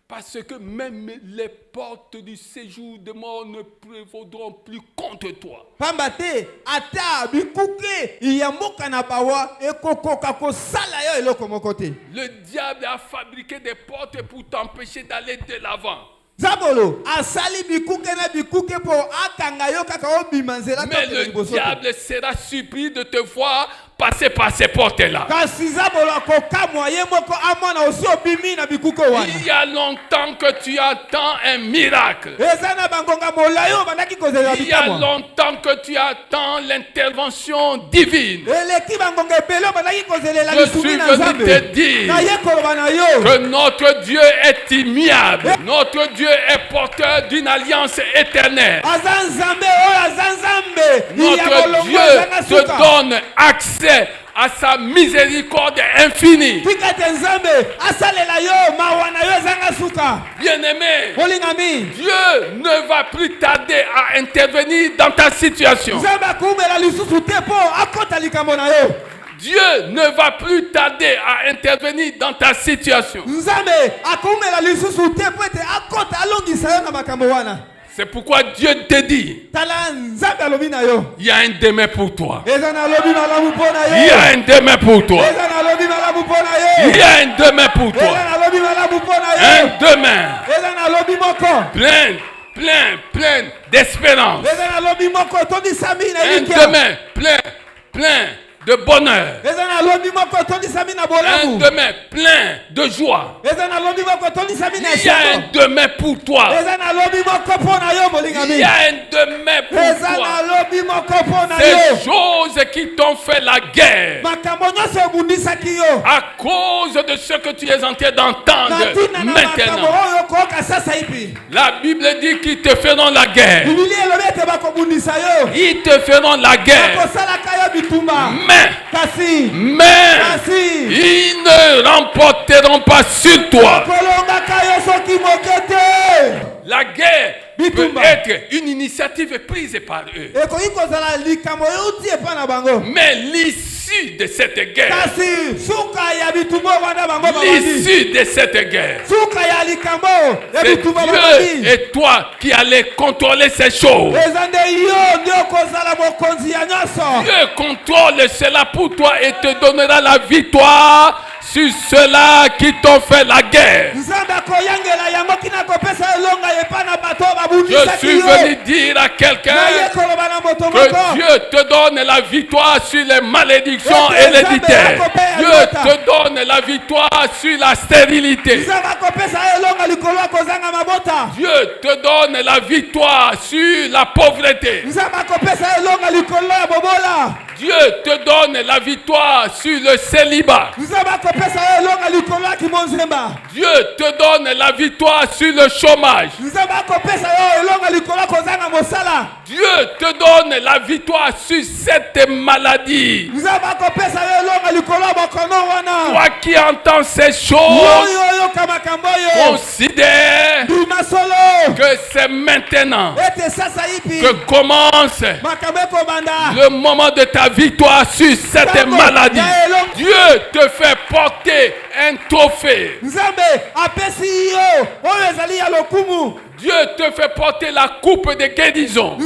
Parce que même les portes du séjour de mort ne prévaudront plus contre toi. Pambate ata bikuke ya mboka na bawa ekokoka kosala yo eloko moko te. Le diable a fabriqué des portes pour t'empêcher d'aller de l'avant. Zabolo asali bikuke na bikuke po akanga yo kaka obima nzela Mais le diable sera surpris de te voir passer par ces portes-là. Kasi Zabolo akokamwa ye moko amona osi obimi na bikuke wana. Il y a longtemps que tu attends un miracle. Eza na bangonga molayo bandaki kozela Il y a bikamwa. longtemps que tu attends l'intervention divine. Eleki bangonga epele bandaki kozelela Je lisumi suis na venu Nzambe. te dire Na ye koloba na yo. que notre Dieu est immuable. Notre Dieu est porteur d'une alliance éternelle. Aza Nzambe oyo aza Nzambe. Notre Dieu te donne accès à sa miséricorde infinie. Tika te Nzambe asalela yo mawana yo ezanga suka. Bien-aimé, Olingami. Dieu ne va plus tarder à intervenir dans ta situation. Nzambe akumela lisusu te po akota likambo na yo. Dieu ne va plus tarder à intervenir dans ta situation. Nzambe akumela lisusu te po ete akota alongisa yo na makambo wana. C'est pourquoi Dieu te dit, Tala Nzambe alobi na yo. il y a un demain pour toi. Eza na lobi malamu po na yo. Il y a un demain pour toi. Eza na lobi malamu po na yo. Il y a un demain pour Eza toi. na lobi malamu po na yo. Un demain Eza na lobi moko. plein plein d'espérance. Un demain plein de bonheur. Un demain plein de joie. Il y a un demain pour toi. Il y a un demain pour toi. Ces choses qui t'ont fait la guerre à cause de ce que tu es en train d'entendre maintenant. La Bible dit qu'ils te feront la guerre. Ils te feront la guerre. Mais ils ne remporteront pas sur toi. La guerre peut être une initiative prise par eux. Mais l'issue de cette guerre, c'est Dieu et toi qui allez contrôler ces choses. Dieu contrôle cela pour toi et te donnera la victoire sur ceux-là qui t'ont fait la guerre. Je suis venu dire à quelqu'un que Dieu te donne la victoire sur les malédictions héréditaires. Dieu te donne la victoire sur la stérilité. Dieu te donne la victoire sur la pauvreté. Dieu te donne la victoire sur le célibat. Dieu te donne la victoire sur le chômage. Dieu te donne la victoire sur cette maladie. Toi qui entends ces choses, considère que c'est maintenant que commence le moment de ta victoire sur cette maladie. Dieu te fait porter un trophée. Dieu te fait porter la coupe de guérison.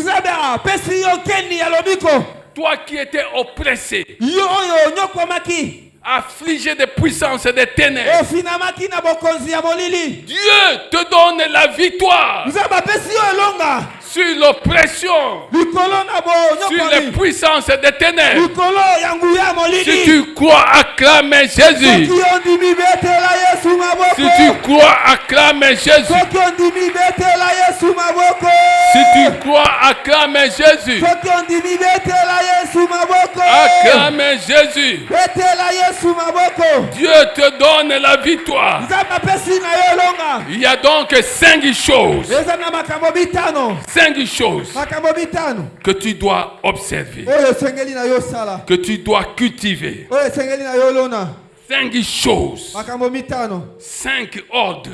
Toi qui étais oppressé, affligé des puissances des ténèbres, Dieu te donne la victoire sur l'oppression, sur les puissances des ténèbres. Si tu crois, acclame Jésus. Si tu crois, acclame Jésus. Si tu crois, acclame Jésus. Acclame Jésus. Dieu te donne la victoire. Il y a donc 5 choses. 5 choses que tu dois observer, que tu dois cultiver. 5 choses, 5 ordres,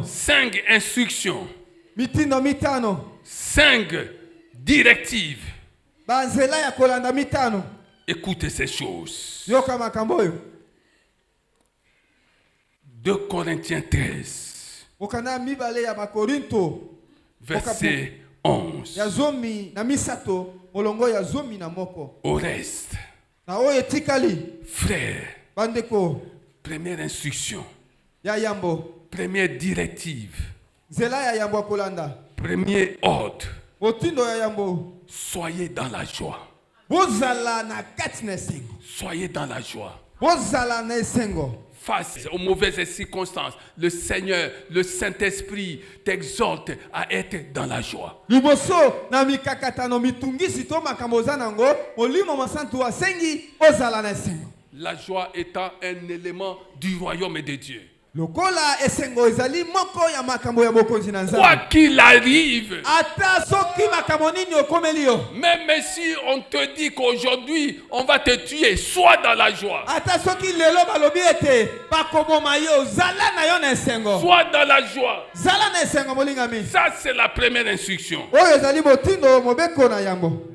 5 instructions, 5 directives. Écoutez ces choses. 2 Corinthiens 13. Verset 11. Au reste, frère, première instruction, première directive, premier ordre, soyez dans la joie. Soyez dans la joie. Face aux mauvaises circonstances, le Seigneur, le Saint-Esprit t'exhorte à être dans la joie. La joie étant un élément du royaume de Dieu. Quoi qu'il arrive, même si on te dit qu'aujourd'hui on va te tuer, sois dans la joie. Sois dans la joie. Ça, c'est la première instruction.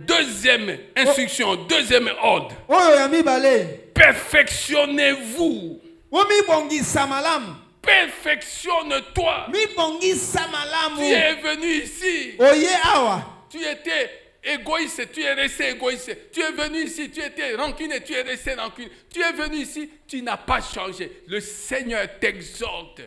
Deuxième instruction, deuxième ordre. Perfectionnez-vous. Perfectionne-toi. Tu es venu ici. Tu étais égoïste, tu es resté égoïste. Tu es venu ici, tu étais rancunier, tu es resté rancunier. Tu es venu ici, tu n'as pas changé. Le Seigneur t'exhorte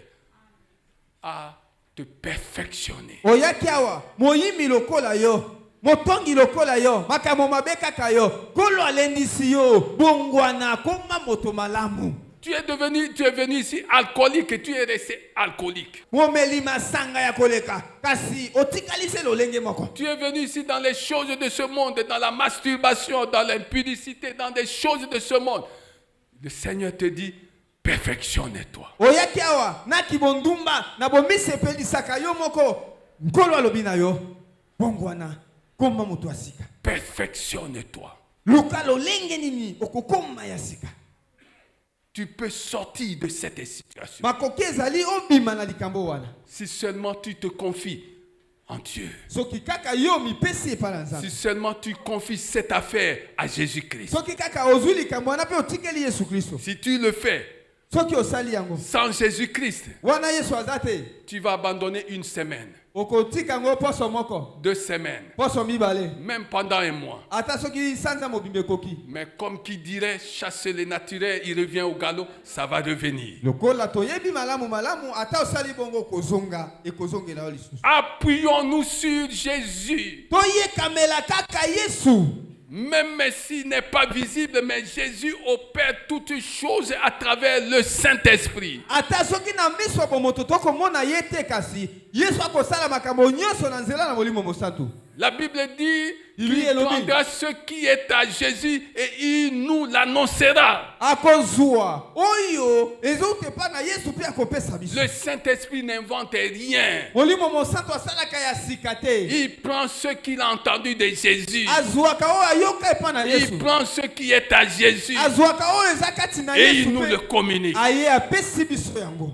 à te perfectionner. oyaki awa moyimi lokola yo motongi lokola yo makambo mabe kaka yo kolo alendisi yo bongwana koma moto malamu. Tu es venu ici alcoolique et tu es resté alcoolique. momeli masanga ya koleka kasi otikali se lolenge moko. Tu es venu ici dans les choses de ce monde, dans la masturbation, dans l'impudicité, dans des choses de ce monde. Le Seigneur te dit, perfectionne-toi. oyaki awa na kibondumba na bomisepelisaka yo moko nkolo alobi na yo bongwana koma moto asika. Perfectionne-toi. luka lolenge nini okokoma ya sika. Tu peux sortir de cette situation. makoki ezali obima na likambo wana Si seulement tu te confies en Dieu. soki kaka yo mipesi epai na nzambe. Si seulement tu confies cette affaire à Jésus-Christ. soki kaka ozwi likambo wana mpe otikeli yesu kristo. Si tu le fais soki osali yango sans Jésus-Christ, wana yesu aza te tu vas abandonner une semaine, okotika yango poso moko 2 semaines, poso mibale même pendant un mois. ata soki sanza mobimba ekoki. Mais comme qui dirait, chasser le naturel, il revient au galop, ça va revenir. lokola toyebi malamu malamu ata osali bongo kozonga ekozongela yo lisusu. Appuyons-nous sur Jésus. toyekamela kaka yesu. Même s'il n'est pas visible, mais Jésus opère toutes choses à travers le Saint-Esprit. ata soki na miso ya bomoto tokomona ye te kasi yesu akosala makambo nyonso na nzela na molimo mosantu. La Bible dit Il qu'il est le prendra ce qui est à Jésus et il nous l'annoncera. akozwa oyo ezouta epai na yesu mpe akopesa biso. Le Saint-Esprit n'invente rien. molimo mosantu asalaka ya sika te. Il prend ce qu'il a entendu de Jésus. azwaka oyo ayoka epai na yesu. Il prend ce qui est à Jésus azwaka oyo eza kati na et yesu il nous le mpe communique. aye apesi biso yango.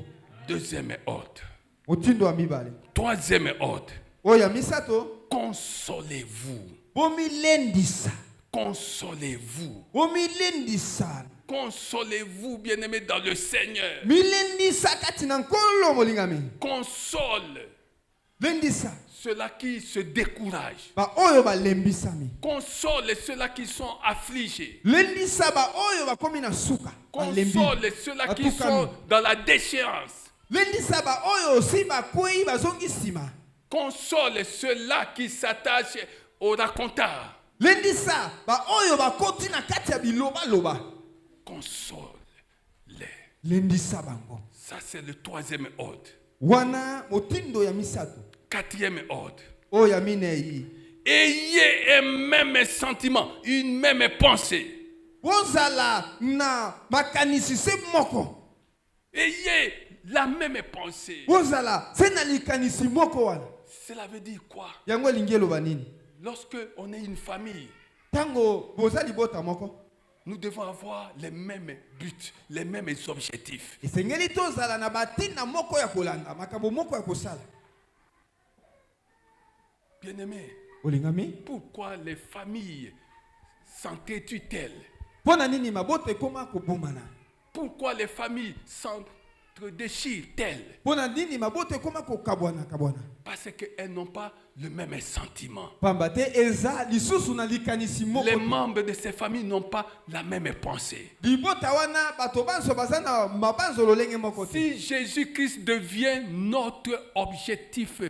Deuxième ordre. motindo ya mibale. Troisième ordre. oyo ya misato Consolez-vous. bomilendisa. Consolez-vous. bomilendisa. Consolez-vous, bien-aimés, dans le Seigneur. milendisa kati na nkolo molingami. Console lendisa ceux-là qui se découragent. baoyo balembisami. Console ceux-là qui sont affligés. lendisa baoyo bakomi na suka balembi. Console ceux-là qui sont dans la déchéance. lendisa baoyo osi bakwei bazongi nsima. Console ceux-là qui s'attachent au racontard. lendisa baoyo bakoti na kati ya bilobaloba. Console-les. lendisa bango. Ça, c'est le troisième ordre. wana motindo ya misato. Quatrième ordre. oyo ya minei. Ayez un même sentiment, une même pensée. bozala na makanisi se moko. Ayez la même pensée. bozala se na likanisi moko wana. Cela veut dire quoi? yango elingi eloba nini? Lorsque on est une famille, ntango boza libota moko nous devons avoir les mêmes buts, les mêmes objectifs. esengeli tozala na batina moko ya kolanda makambo moko ya kosala. Bien-aimés, olingami pourquoi les familles s'entretuent-elles? mpona nini mabota ekoma kobomana? Pourquoi les familles s'entre-déchirent-elles? mpona nini mabota ekoma kokabwana kabwana? Parce qu'elles n'ont pas le même sentiment. pamba te eza lisusu na likanisi moko. Les membres de ces familles n'ont pas la même pensée. libota wana bato banso baza na mabanzo lolenge moko te. Si Jésus-Christ devient notre objectif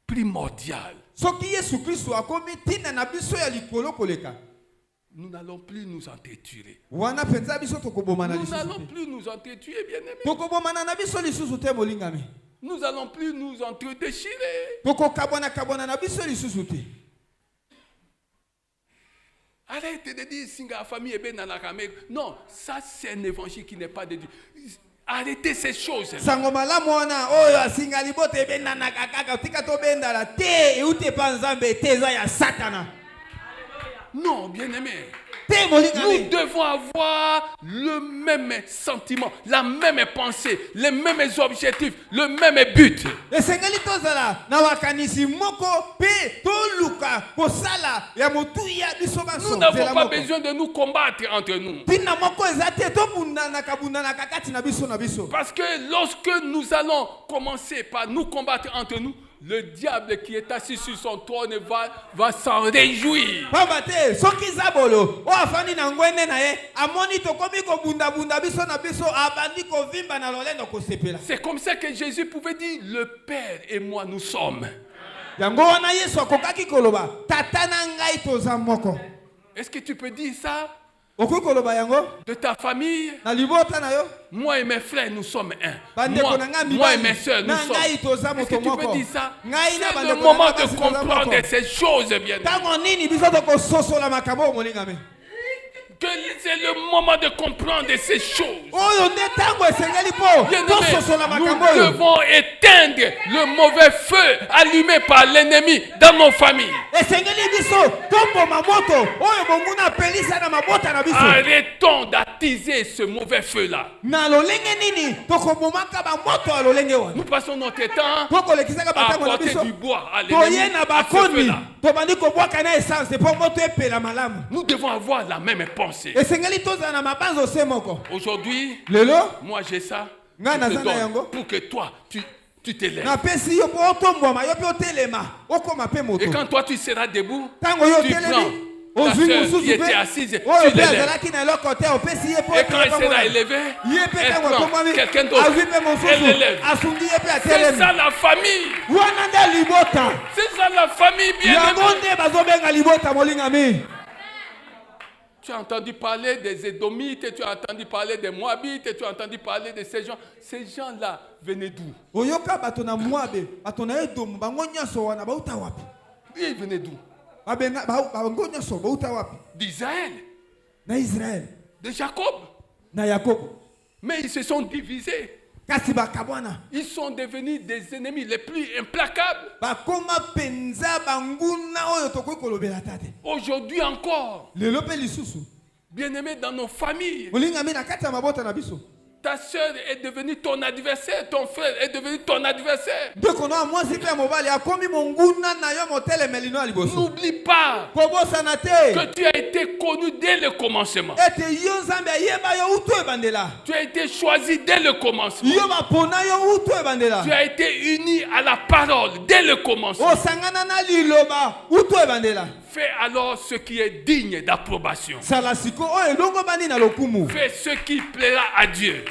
primordial, soki yesu kristo akomi ntina na biso ya likolo koleka, nous n'allons plus nous entretuer. wana mpenza biso tokobomana Nous lisusu n'allons te. plus nous entretuer, bien-aimés. tokobomana na biso lisusu te molingami. Nous n'allons plus nous entre-déchirer. tokokabwana kabwana na biso lisusu te. Arrête de dire singa la famille est bien dans la caméra. Non, ça c'est un évangile qui n'est pas de Dieu. Arrêtez ces choses. sango malamu wana oyo asinga libota ebendanaka kaka tika tobendala te euti epa nzambe te eza ya satana Non, bien-aimé. te Nous molingami. devons avoir le même sentiment, la même pensée, les mêmes objectifs, le même but. esengeli tozala na makanisi moko mpe toluka kosala ya motuya biso Nous banso n'avons nzela pas moko. besoin de nous combattre entre nous. ntina moko eza te tobundanaka kati na biso na biso. Parce que lorsque nous allons commencer par nous combattre entre nous, le diable qui est assis sur son trône va s'en réjouir. Pambate, soki zabolo, o afani na ngwende na ye, amoni tokomi ko bunda biso na biso, abandi ko vimba na lolendo ko sepela. C'est comme ça que Jésus pouvait dire, le Père et moi nous sommes. Yango wana Yesu akokaki koloba, tata na ngai toza moko. Est-ce que tu peux dire ça de ta famille? Moi et mes frères, nous sommes un. Moi et mes soeurs, nous sommes. Est-ce que tu peux dire ça? C'est le moment de comprendre ces choses, bien. C'est le moment de comprendre ces choses. Nous devons éteindre le mauvais feu allumé par l'ennemi dans nos familles. Arrêtons d'attiser ce mauvais feu-là. Nous passons notre temps à apporter du bois à l'ennemi, à ce feu-là. Nous devons avoir la même pensée. Aujourd'hui, moi j'ai ça. Je te donne pour que toi, tu t'élèves. Et quand toi tu seras debout, tu prends ta soeur qui était assise, tu l'élèves. Et quand elle sera élevée, elle prend quelqu'un d'autre, elle l'élève. C'est ça la famille. C'est ça la famille, bien aimée. Tu as entendu parler des Édomites, tu as entendu parler des Moabites, tu as entendu parler de ces gens. Ces gens-là venaient d'où? Ils venaient d'où? D'Israël. De Jacob. Mais ils se sont divisés. Ils sont devenus des ennemis les plus implacables. Aujourd'hui encore, bien-aimés dans nos familles, ta soeur est devenue ton adversaire, ton frère est devenu ton adversaire. N'oublie pas que tu as été connu dès le commencement. Tu as été choisi dès le commencement. Tu as été uni à la parole dès le commencement. Fais alors ce qui est digne d'approbation. Fais ce qui plaira à Dieu.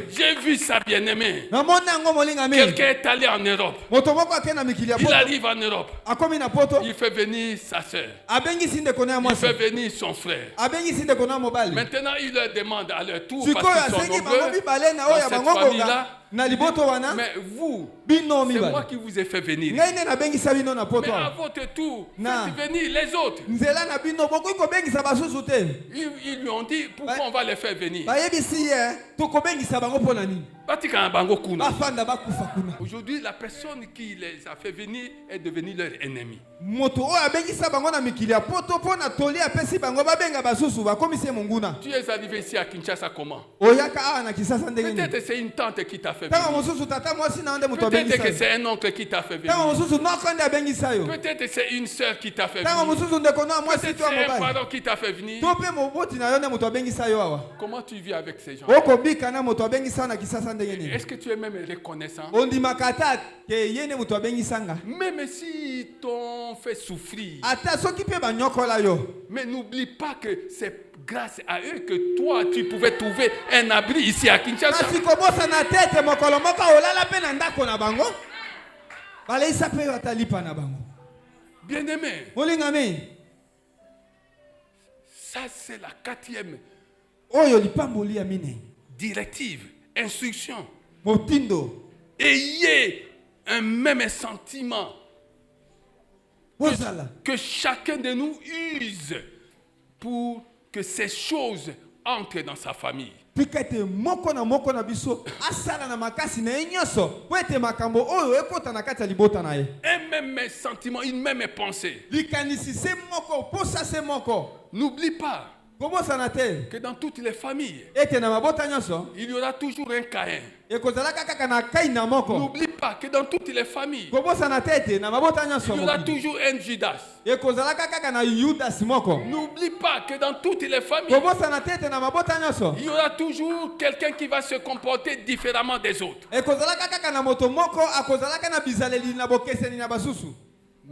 J'ai vu ça, bien-aimé. Quelqu'un est allé en Europe. Il arrive en Europe. Il fait venir sa soeur. Il fait venir son frère. Maintenant, il leur demande à leur tour, parce qu'ils sont nombreux dans cette famille-là. Mais vous, c'est moi qui vous ai fait venir. Mais à votre tour, faites venir les autres. Ils lui ont dit, pourquoi on va les faire venir? Aujourd'hui, la personne qui les a fait venir est devenue leur ennemi. Tu es arrivé ici à Kinshasa comment? Peut-être c'est une tante qui t'a fait venir. Peut-être que c'est un oncle qui t'a fait venir. Peut-être que c'est une soeur qui t'a fait venir. Peut-être que c'est un parent qui t'a fait venir. Comment tu vis avec ces gens? Est-ce que tu es même reconnaissant? Même si t'ont fait souffrir. Mais n'oublie pas que c'est grâce à eux que toi tu pouvais trouver un abri ici à Kinshasa. Bien-aimé, ça c'est la 4e directive, instruction. Ayez un même sentiment que chacun de nous use pour que ces choses entrent dans sa famille. Un même sentiment, une même pensée. N'oublie pas kobosana te que dans toutes les familles, ete na mabota nyonso il y aura toujours un Caïn. ekozalaka kaka na kaina moko. N'oublie pas que dans toutes les familles, kobosana te ete na mabota nyonso il y aura mokili. toujours un Judas. ekozalaka kaka na Yudas moko. N'oublie pas que dans toutes les familles, kobosana te ete na mabota nyonso il y aura toujours quelqu'un qui va se comporter différemment des autres. ekozalaka kaka na moto moko akozalaka na bizaleli na bokeseni na basusu.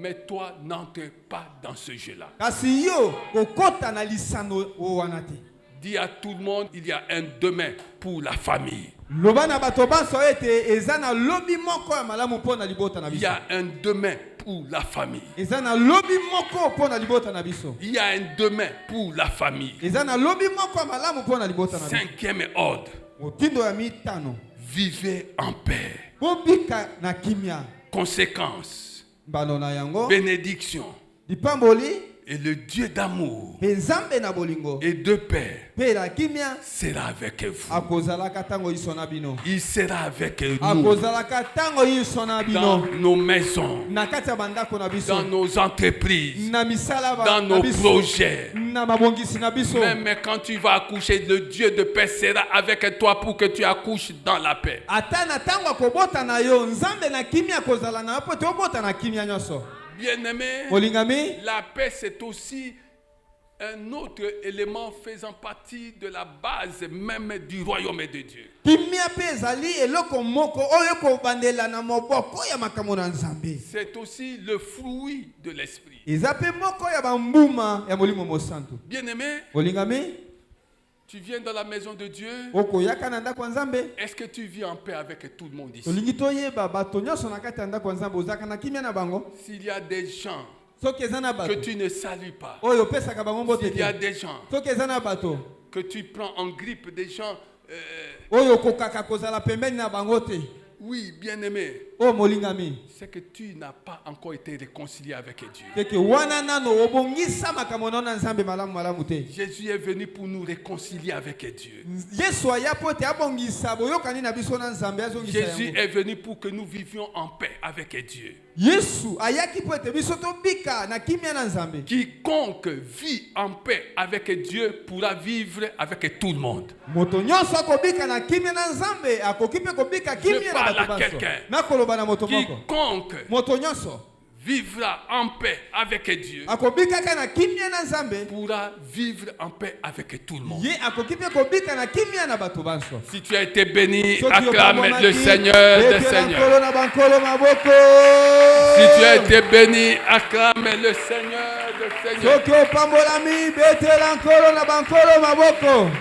Mais toi, n'entre pas dans ce jeu-là. Kasi yo kokota na lisano wana te. Dis à tout le monde, il y a un demain pour la famille. Loba na bato banso ete eza na lobi moko ya malamu mpona libota na Il y biso. a un demain pour la famille. Eza na lobi moko mpona libota na biso. Il y a un demain pour la famille. Eza na lobi moko ya malamu mpona libota na biso. Cinquième ordre. Motindo ya mitano. Vivez en paix. Bobika na kimia. Conséquence. Bano na yango. Bénédiction. Dipamboli. Et le Dieu d'amour Penzambe na bolingo. et de paix Pe la kimia. sera avec vous. Akozalaka tango isona bino. Il sera avec nous Akozalaka tango isona dans bino. nos maisons, Na kati ya bandako na biso. dans nos entreprises, Na misala dans nos projets. na mabongisi na biso. Même quand tu vas accoucher, le Dieu de paix sera avec toi pour que tu accouches dans la paix. Ata na tango akobota na yo nzambe na kimia kozala na po te obota na kimia nyonso. Bien-aimé, Olingami, la paix c'est aussi un autre élément faisant partie de la base même du royaume de Dieu. kimia pe ezali eloko moko oyo kobandela na moboko ya makambo na nzambe. C'est aussi le fruit de l'esprit. Eza pe moko ya bambuma ya molimo mosantu. Bien-aimé, Olingami, tu viens dans la maison de Dieu. okoyaka na ndako ya nzambe. Est-ce que tu vis en paix avec tout le monde ici? Olingi toyeba bato nyonso na kati ya ndako ya nzambe ozalaka na kimia na bango. S'il y a des gens Soki eza na que bato tu ne salues pas, oyo opesaka bango mbote s'il y a te. des gens Soki eza na bato que tu prends en grippe, des gens, oyo okokaka kozala pembeni na bango te. oui, bien-aimé, Oyo molingami. c'est que tu n'as pas encore été réconcilié avec Dieu. Teke wana nano obongisa makambo na nzambe malamu malamu te. Jésus est venu pour nous réconcilier avec Dieu. Yesu aya po te abongisa boyokani na biso na nzambe azongisa Jésus yango. est venu pour que nous vivions en paix avec Dieu. Yesu ayaki po te biso tobika na kimia na nzambe. Quiconque vit en paix avec Dieu pourra vivre avec tout le monde. Moto nyonso akobika na kimia na nzambe akoki pe kobika kimia na parle à bato banso. quelqu'un. Nakoloba na moto moko. Quiconque Moto nyonso vivra en paix avec Dieu akobika ka na kimia na nzambe. pourra vivre en paix avec tout le monde. Ye akoki pe kobika na kimia na bato banso. Si tu as été béni, Soki acclame obamaki, le Seigneur des betela Seigneurs. nkolo na bankolo maboko. Si tu as été béni, acclame le Seigneur des Seigneurs. Soki opambolami betela nkolo na bankolo maboko.